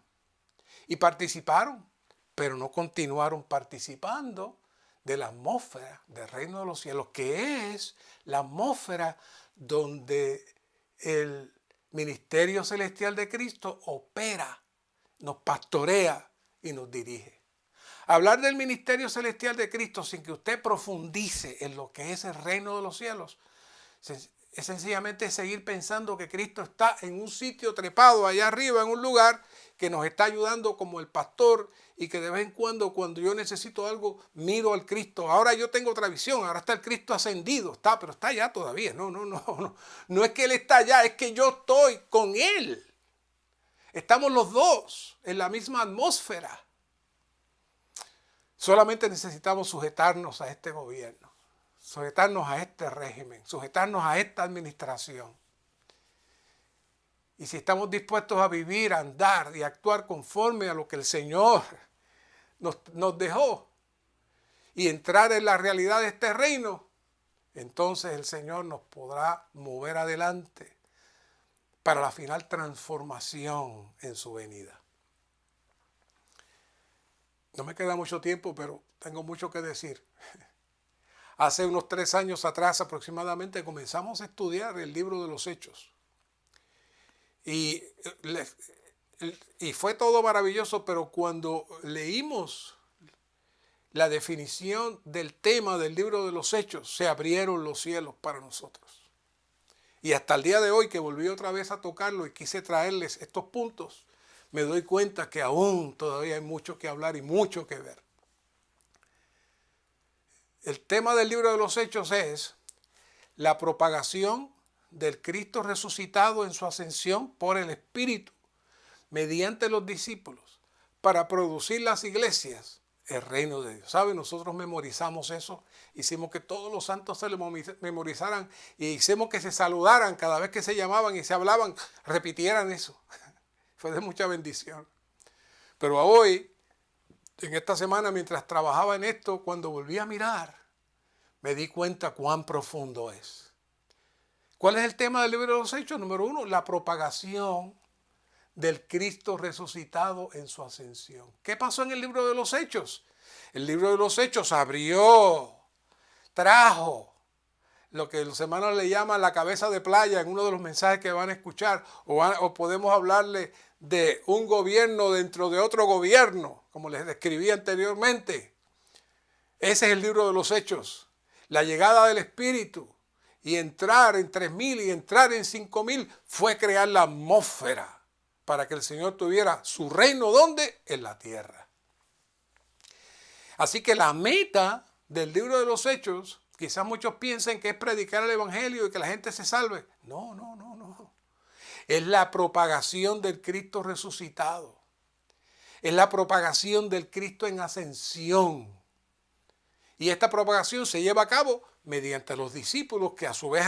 y participaron, pero no continuaron participando de la atmósfera del reino de los cielos, que es la atmósfera donde el ministerio celestial de Cristo opera, nos pastorea y nos dirige. Hablar del ministerio celestial de Cristo sin que usted profundice en lo que es el reino de los cielos es sencillamente seguir pensando que Cristo está en un sitio trepado allá arriba, en un lugar que nos está ayudando como el pastor y que de vez en cuando yo necesito algo, miro al Cristo. Ahora yo tengo otra visión, ahora está el Cristo ascendido, pero está allá todavía. No es que Él está allá, es que yo estoy con Él. Estamos los dos en la misma atmósfera. Solamente necesitamos sujetarnos a este gobierno, sujetarnos a este régimen, sujetarnos a esta administración. Y si estamos dispuestos a vivir, a andar y actuar conforme a lo que el Señor nos dejó y entrar en la realidad de este reino, entonces el Señor nos podrá mover adelante para la final transformación en su venida. No me queda mucho tiempo, pero tengo mucho que decir. Hace unos 3 años atrás aproximadamente comenzamos a estudiar el libro de los Hechos. Y fue todo maravilloso, pero cuando leímos la definición del tema del libro de los Hechos, se abrieron los cielos para nosotros. Y hasta el día de hoy, que volví otra vez a tocarlo y quise traerles estos puntos, me doy cuenta que aún todavía hay mucho que hablar y mucho que ver. El tema del libro de los Hechos es la propagación del Cristo resucitado en su ascensión por el Espíritu mediante los discípulos para producir las iglesias, el reino de Dios. ¿Saben? Nosotros memorizamos eso, hicimos que todos los santos se lo memorizaran y hicimos que se saludaran cada vez que se llamaban y se hablaban, repitieran eso. Fue de mucha bendición. Pero hoy, en esta semana, mientras trabajaba en esto, cuando volví a mirar, me di cuenta cuán profundo es. ¿Cuál es el tema del libro de los Hechos? Número 1, la propagación del Cristo resucitado en su ascensión. ¿Qué pasó en el libro de los Hechos? El libro de los Hechos abrió, trajo lo que los hermanos le llaman la cabeza de playa en uno de los mensajes que van a escuchar, o podemos hablarle de un gobierno dentro de otro gobierno, como les describí anteriormente. Ese es el libro de los Hechos, la llegada del Espíritu, y entrar en 3,000 y entrar en 5,000 fue crear la atmósfera para que el Señor tuviera su reino, ¿dónde? En la tierra. Así que la meta del libro de los Hechos, quizás muchos piensen que es predicar el Evangelio y que la gente se salve. No, no, no, no. Es la propagación del Cristo resucitado. Es la propagación del Cristo en ascensión. Y esta propagación se lleva a cabo mediante los discípulos que a su vez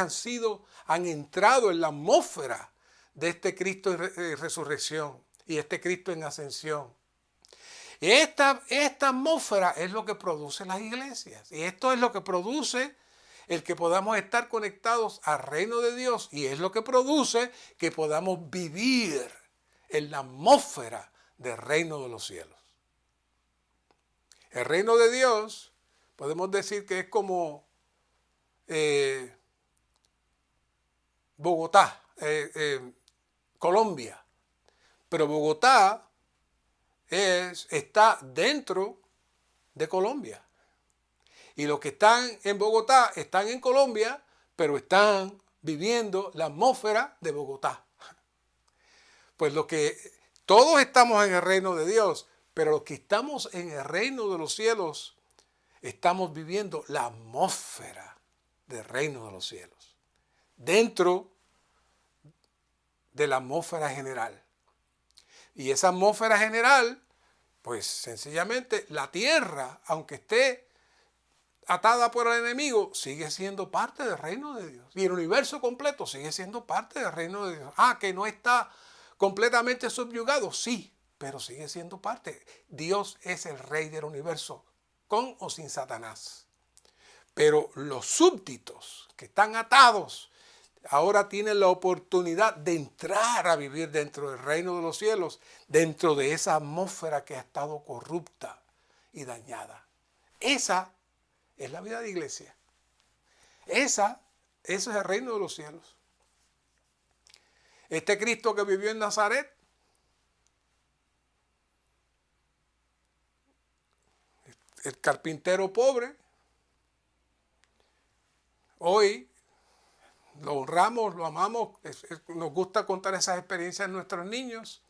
han entrado en la atmósfera de este Cristo en resurrección y este Cristo en ascensión. Esta atmósfera es lo que produce las iglesias. Y esto es lo que produce el que podamos estar conectados al reino de Dios. Y es lo que produce que podamos vivir en la atmósfera del reino de los cielos. El reino de Dios, podemos decir que es como Bogotá, Colombia. Pero Bogotá está dentro de Colombia. Y los que están en Bogotá están en Colombia, pero están viviendo la atmósfera de Bogotá. Pues todos estamos en el reino de Dios, pero los que estamos en el reino de los cielos estamos viviendo la atmósfera del reino de los cielos, dentro de la atmósfera general. Y esa atmósfera general, pues sencillamente la tierra, aunque esté atada por el enemigo, sigue siendo parte del reino de Dios. Y el universo completo sigue siendo parte del reino de Dios. Que no está completamente subyugado, sí, pero sigue siendo parte. Dios es el rey del universo, con o sin Satanás. Pero los súbditos que están atados ahora tienen la oportunidad de entrar a vivir dentro del reino de los cielos, dentro de esa atmósfera que ha estado corrupta y dañada. Esa es la vida de iglesia. Ese es el reino de los cielos. Este Cristo que vivió en Nazaret, el carpintero pobre, hoy lo honramos, lo amamos, nos gusta contar esas experiencias a nuestros niños,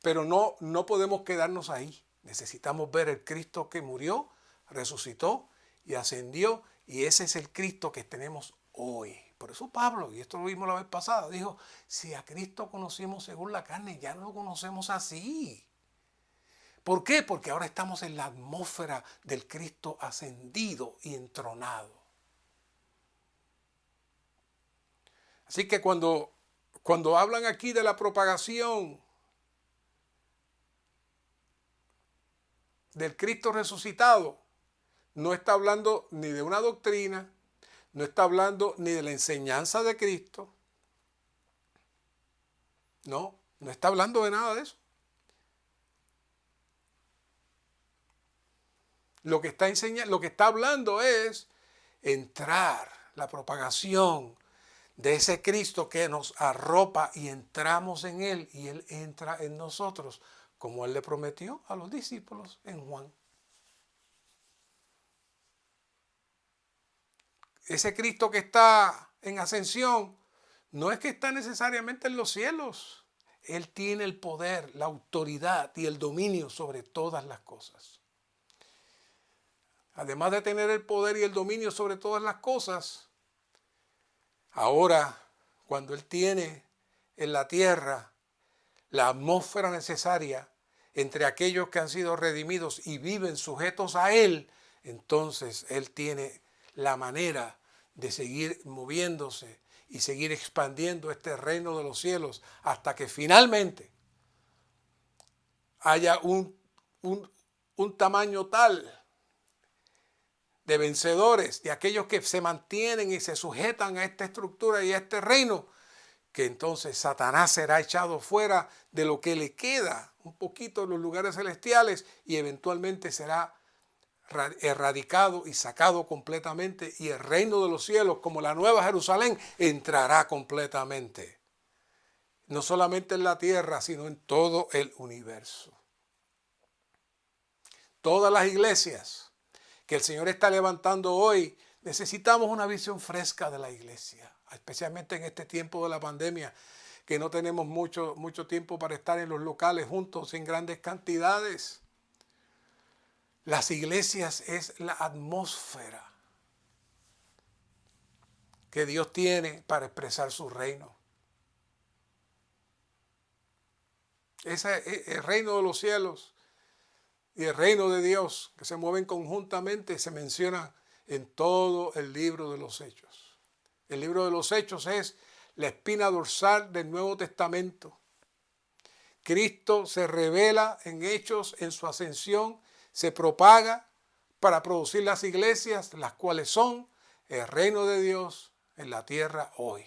pero no podemos quedarnos ahí. Necesitamos ver el Cristo que murió, resucitó y ascendió, y ese es el Cristo que tenemos hoy. Por eso Pablo, y esto lo vimos la vez pasada, dijo, si a Cristo conocimos según la carne, ya no lo conocemos así. ¿Por qué? Porque ahora estamos en la atmósfera del Cristo ascendido y entronado. Así que cuando hablan aquí de la propagación del Cristo resucitado, no está hablando ni de una doctrina, no está hablando ni de la enseñanza de Cristo. No está hablando de nada de eso. Lo que está hablando es entrar, la propagación de ese Cristo que nos arropa y entramos en Él y Él entra en nosotros, como Él le prometió a los discípulos en Juan. Ese Cristo que está en ascensión no es que está necesariamente en los cielos. Él tiene el poder, la autoridad y el dominio sobre todas las cosas. Además de tener el poder y el dominio sobre todas las cosas, ahora, cuando Él tiene en la tierra la atmósfera necesaria entre aquellos que han sido redimidos y viven sujetos a Él, entonces Él tiene la manera de seguir moviéndose y seguir expandiendo este reino de los cielos hasta que finalmente haya un tamaño tal de vencedores, de aquellos que se mantienen y se sujetan a esta estructura y a este reino, que entonces Satanás será echado fuera de lo que le queda un poquito en los lugares celestiales y eventualmente será erradicado y sacado completamente, y el reino de los cielos, como la nueva Jerusalén, entrará completamente. No solamente en la tierra, sino en todo el universo. Todas las iglesias que el Señor está levantando hoy, necesitamos una visión fresca de la iglesia, especialmente en este tiempo de la pandemia, que no tenemos mucho tiempo para estar en los locales juntos en grandes cantidades. Las iglesias es la atmósfera que Dios tiene para expresar su reino. Ese, el reino de los cielos y el reino de Dios, que se mueven conjuntamente, se menciona en todo el libro de los Hechos. El libro de los Hechos es la espina dorsal del Nuevo Testamento. Cristo se revela en Hechos, en su ascensión, se propaga para producir las iglesias, las cuales son el reino de Dios en la tierra hoy.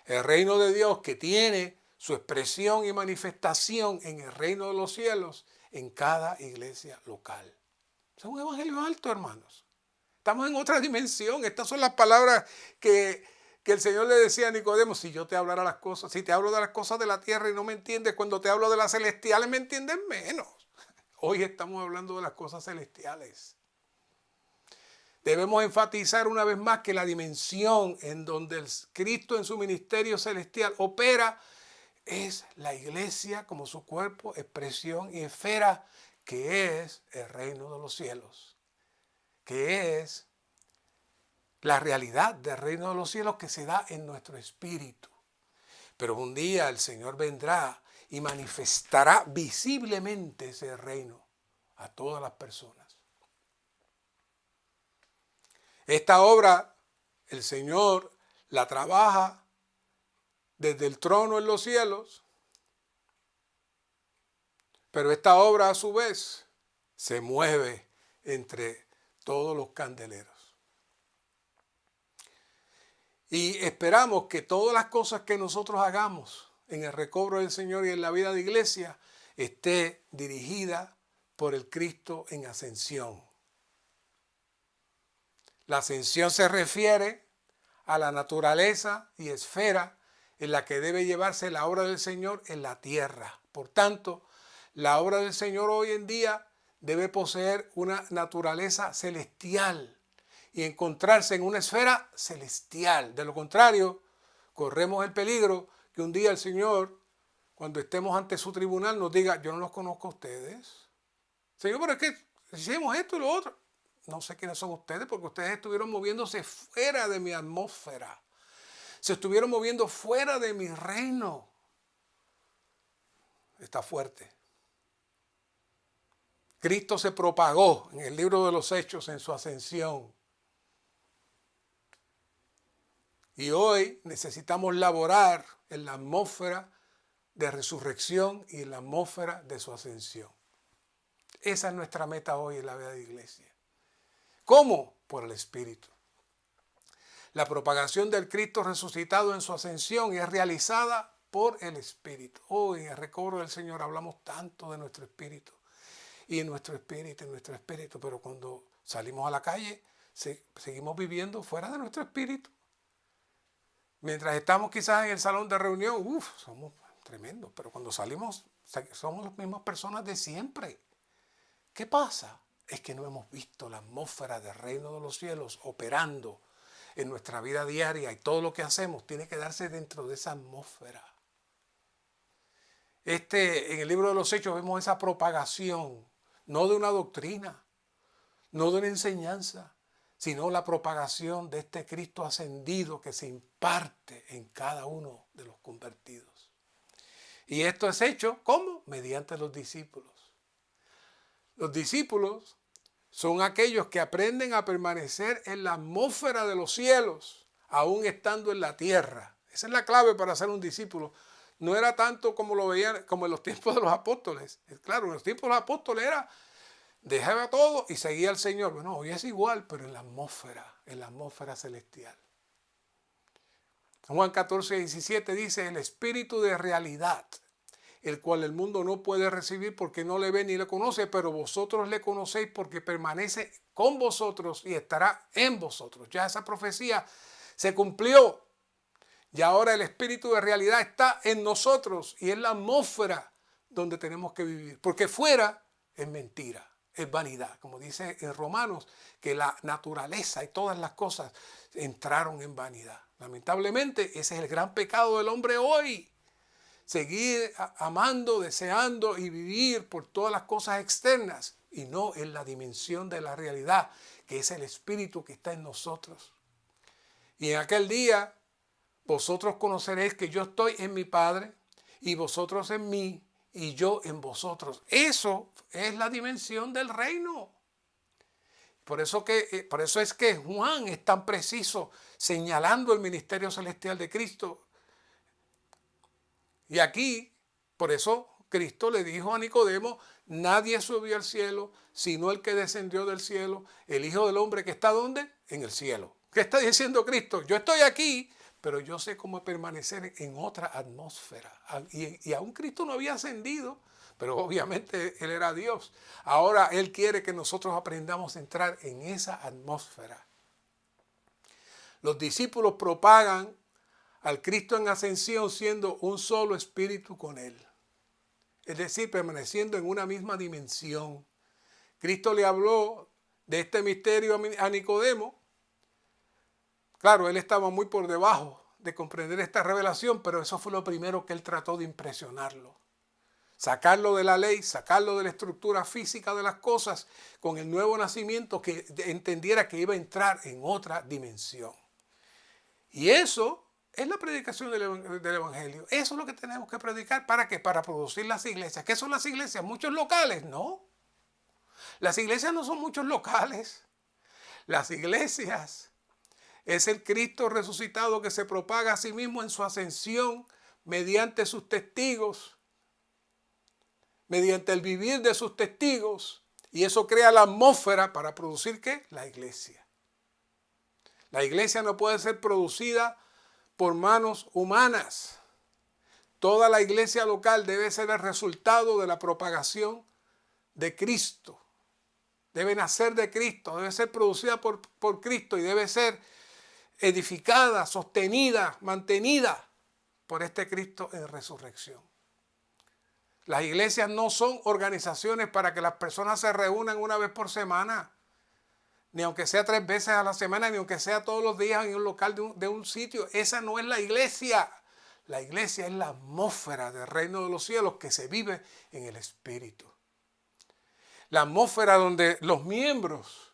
El reino de Dios que tiene su expresión y manifestación en el reino de los cielos en cada iglesia local. Es un evangelio alto, hermanos. Estamos en otra dimensión. Estas son las palabras que el Señor le decía a Nicodemo: si yo te hablara las cosas, si te hablo de las cosas de la tierra y no me entiendes, cuando te hablo de las celestiales me entiendes menos. Hoy estamos hablando de las cosas celestiales. Debemos enfatizar una vez más que la dimensión en donde el Cristo en su ministerio celestial opera es la iglesia como su cuerpo, expresión y esfera, que es el reino de los cielos, que es la realidad del reino de los cielos que se da en nuestro espíritu. Pero un día el Señor vendrá y manifestará visiblemente ese reino a todas las personas. Esta obra el Señor la trabaja desde el trono en los cielos, pero esta obra a su vez se mueve entre todos los candeleros. Y esperamos que todas las cosas que nosotros hagamos en el recobro del Señor y en la vida de iglesia esté dirigida por el Cristo en ascensión. La ascensión se refiere a la naturaleza y esfera en la que debe llevarse la obra del Señor en la tierra. Por tanto, la obra del Señor hoy en día debe poseer una naturaleza celestial y encontrarse en una esfera celestial. De lo contrario, corremos el peligro que un día el Señor, cuando estemos ante su tribunal, nos diga: yo no los conozco a ustedes. Señor, pero es que hicimos esto y lo otro. No sé quiénes son ustedes, porque ustedes estuvieron moviéndose fuera de mi atmósfera. Se estuvieron moviendo fuera de mi reino. Está fuerte. Cristo se propagó en el libro de los Hechos en su ascensión. Y hoy necesitamos laborar en la atmósfera de resurrección y en la atmósfera de su ascensión. Esa es nuestra meta hoy en la vida de iglesia. ¿Cómo? Por el Espíritu. La propagación del Cristo resucitado en su ascensión es realizada por el Espíritu. Hoy en el recobro del Señor hablamos tanto de nuestro espíritu. Y en nuestro espíritu, pero cuando salimos a la calle seguimos viviendo fuera de nuestro espíritu. Mientras estamos quizás en el salón de reunión, somos tremendos, pero cuando salimos somos las mismas personas de siempre. ¿Qué pasa? Es que no hemos visto la atmósfera del reino de los cielos operando en nuestra vida diaria, y todo lo que hacemos tiene que darse dentro de esa atmósfera. En el libro de los Hechos vemos esa propagación, no de una doctrina, no de una enseñanza, sino la propagación de este Cristo ascendido que se imparte en cada uno de los convertidos. Y esto es hecho, ¿cómo? Mediante los discípulos. Los discípulos son aquellos que aprenden a permanecer en la atmósfera de los cielos, aún estando en la tierra. Esa es la clave para ser un discípulo. No era tanto como lo veían como en los tiempos de los apóstoles. Claro, en los tiempos de los apóstoles era: dejaba todo y seguía al Señor. Bueno, hoy es igual, pero en la atmósfera celestial. Juan 14:17 dice: el espíritu de realidad, el cual el mundo no puede recibir porque no le ve ni le conoce, pero vosotros le conocéis porque permanece con vosotros y estará en vosotros. Ya esa profecía se cumplió. Y ahora el espíritu de realidad está en nosotros y es la atmósfera donde tenemos que vivir. Porque fuera es mentira, es vanidad. Como dice en Romanos, que la naturaleza y todas las cosas entraron en vanidad. Lamentablemente ese es el gran pecado del hombre hoy. Seguir amando, deseando y vivir por todas las cosas externas y no en la dimensión de la realidad, que es el espíritu que está en nosotros. Y en aquel día vosotros conoceréis que yo estoy en mi Padre y vosotros en mí y yo en vosotros. Eso es la dimensión del reino. Por eso es que Juan es tan preciso señalando el ministerio celestial de Cristo. Y aquí, por eso Cristo le dijo a Nicodemo, nadie subió al cielo, sino el que descendió del cielo, el Hijo del Hombre que está ¿dónde? En el cielo. ¿Qué está diciendo Cristo? Yo estoy aquí, pero yo sé cómo permanecer en otra atmósfera. Y aún Cristo no había ascendido, pero obviamente Él era Dios. Ahora Él quiere que nosotros aprendamos a entrar en esa atmósfera. Los discípulos propagan al Cristo en ascensión siendo un solo espíritu con Él. Es decir, permaneciendo en una misma dimensión. Cristo le habló de este misterio a Nicodemo. Claro, él estaba muy por debajo de comprender esta revelación, pero eso fue lo primero que él trató de impresionarlo. Sacarlo de la ley, sacarlo de la estructura física de las cosas, con el nuevo nacimiento, que entendiera que iba a entrar en otra dimensión. Y eso es la predicación del Evangelio. Eso es lo que tenemos que predicar. ¿Para qué? Para producir las iglesias. ¿Qué son las iglesias? ¿Muchos locales? No. Las iglesias no son muchos locales. Las iglesias es el Cristo resucitado que se propaga a sí mismo en su ascensión mediante sus testigos, mediante el vivir de sus testigos. Y eso crea la atmósfera para producir ¿qué? La iglesia. La iglesia no puede ser producida por manos humanas. Toda la iglesia local debe ser el resultado de la propagación de Cristo. Debe nacer de Cristo, debe ser producida por Cristo y debe ser edificada, sostenida, mantenida por este Cristo en resurrección. Las iglesias no son organizaciones para que las personas se reúnan una vez por semana, ni aunque sea 3 veces a la semana, ni aunque sea todos los días en un local de un sitio. Esa no es la iglesia. La iglesia es la atmósfera del reino de los cielos que se vive en el Espíritu. La atmósfera donde los miembros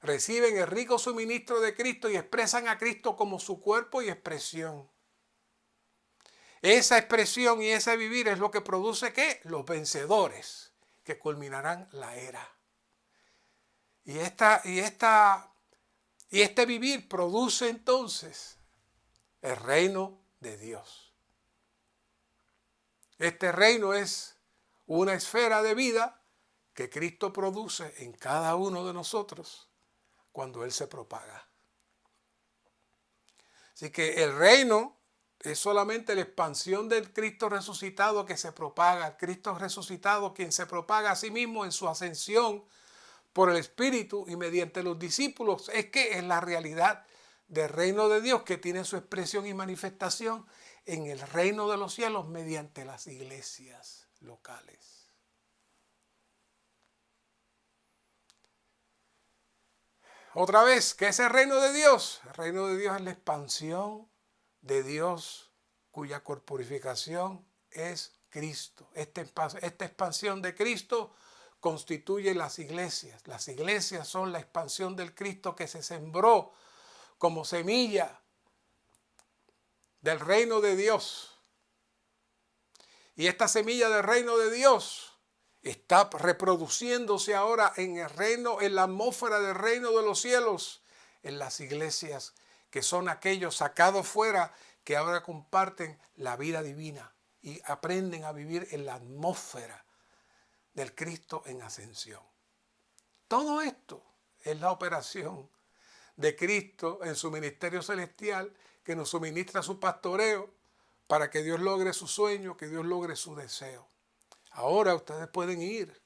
reciben el rico suministro de Cristo y expresan a Cristo como su cuerpo y expresión. Esa expresión y ese vivir es lo que produce ¿qué? Los vencedores que culminarán la era. Y este vivir produce entonces el reino de Dios. Este reino es una esfera de vida que Cristo produce en cada uno de nosotros cuando Él se propaga. Así que el reino es solamente la expansión del Cristo resucitado que se propaga. El Cristo resucitado quien se propaga a sí mismo en su ascensión por el Espíritu y mediante los discípulos, es que es la realidad del reino de Dios que tiene su expresión y manifestación en el reino de los cielos mediante las iglesias locales. Otra vez, ¿qué es el reino de Dios? El reino de Dios es la expansión de Dios cuya corporificación es Cristo. Esta expansión de Cristo constituye las iglesias. Las iglesias son la expansión del Cristo que se sembró como semilla del reino de Dios. Y esta semilla del reino de Dios está reproduciéndose ahora en el reino, en la atmósfera del reino de los cielos, en las iglesias que son aquellos sacados fuera que ahora comparten la vida divina y aprenden a vivir en la atmósfera del Cristo en ascensión. Todo esto es la operación de Cristo en su ministerio celestial que nos suministra su pastoreo para que Dios logre su sueño, que Dios logre su deseo. Ahora ustedes pueden ir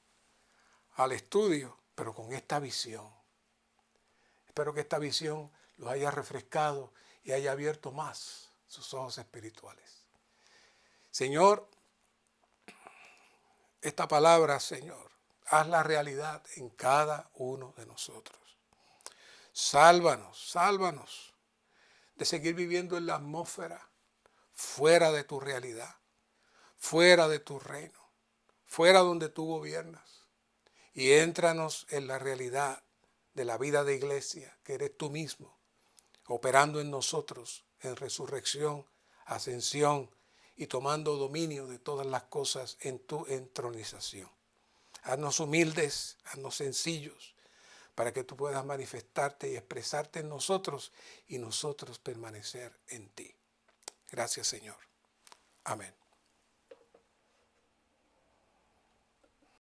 al estudio, pero con esta visión. Espero que esta visión los haya refrescado y haya abierto más sus ojos espirituales. Señor, esta palabra, Señor, hazla realidad en cada uno de nosotros. Sálvanos, sálvanos de seguir viviendo en la atmósfera fuera de tu realidad, fuera de tu reino, fuera donde tú gobiernas. Y éntranos en la realidad de la vida de iglesia, que eres tú mismo, operando en nosotros en resurrección, ascensión y tomando dominio de todas las cosas en tu entronización. Haznos humildes, haznos sencillos, para que tú puedas manifestarte y expresarte en nosotros y nosotros permanecer en ti. Gracias, Señor. Amén.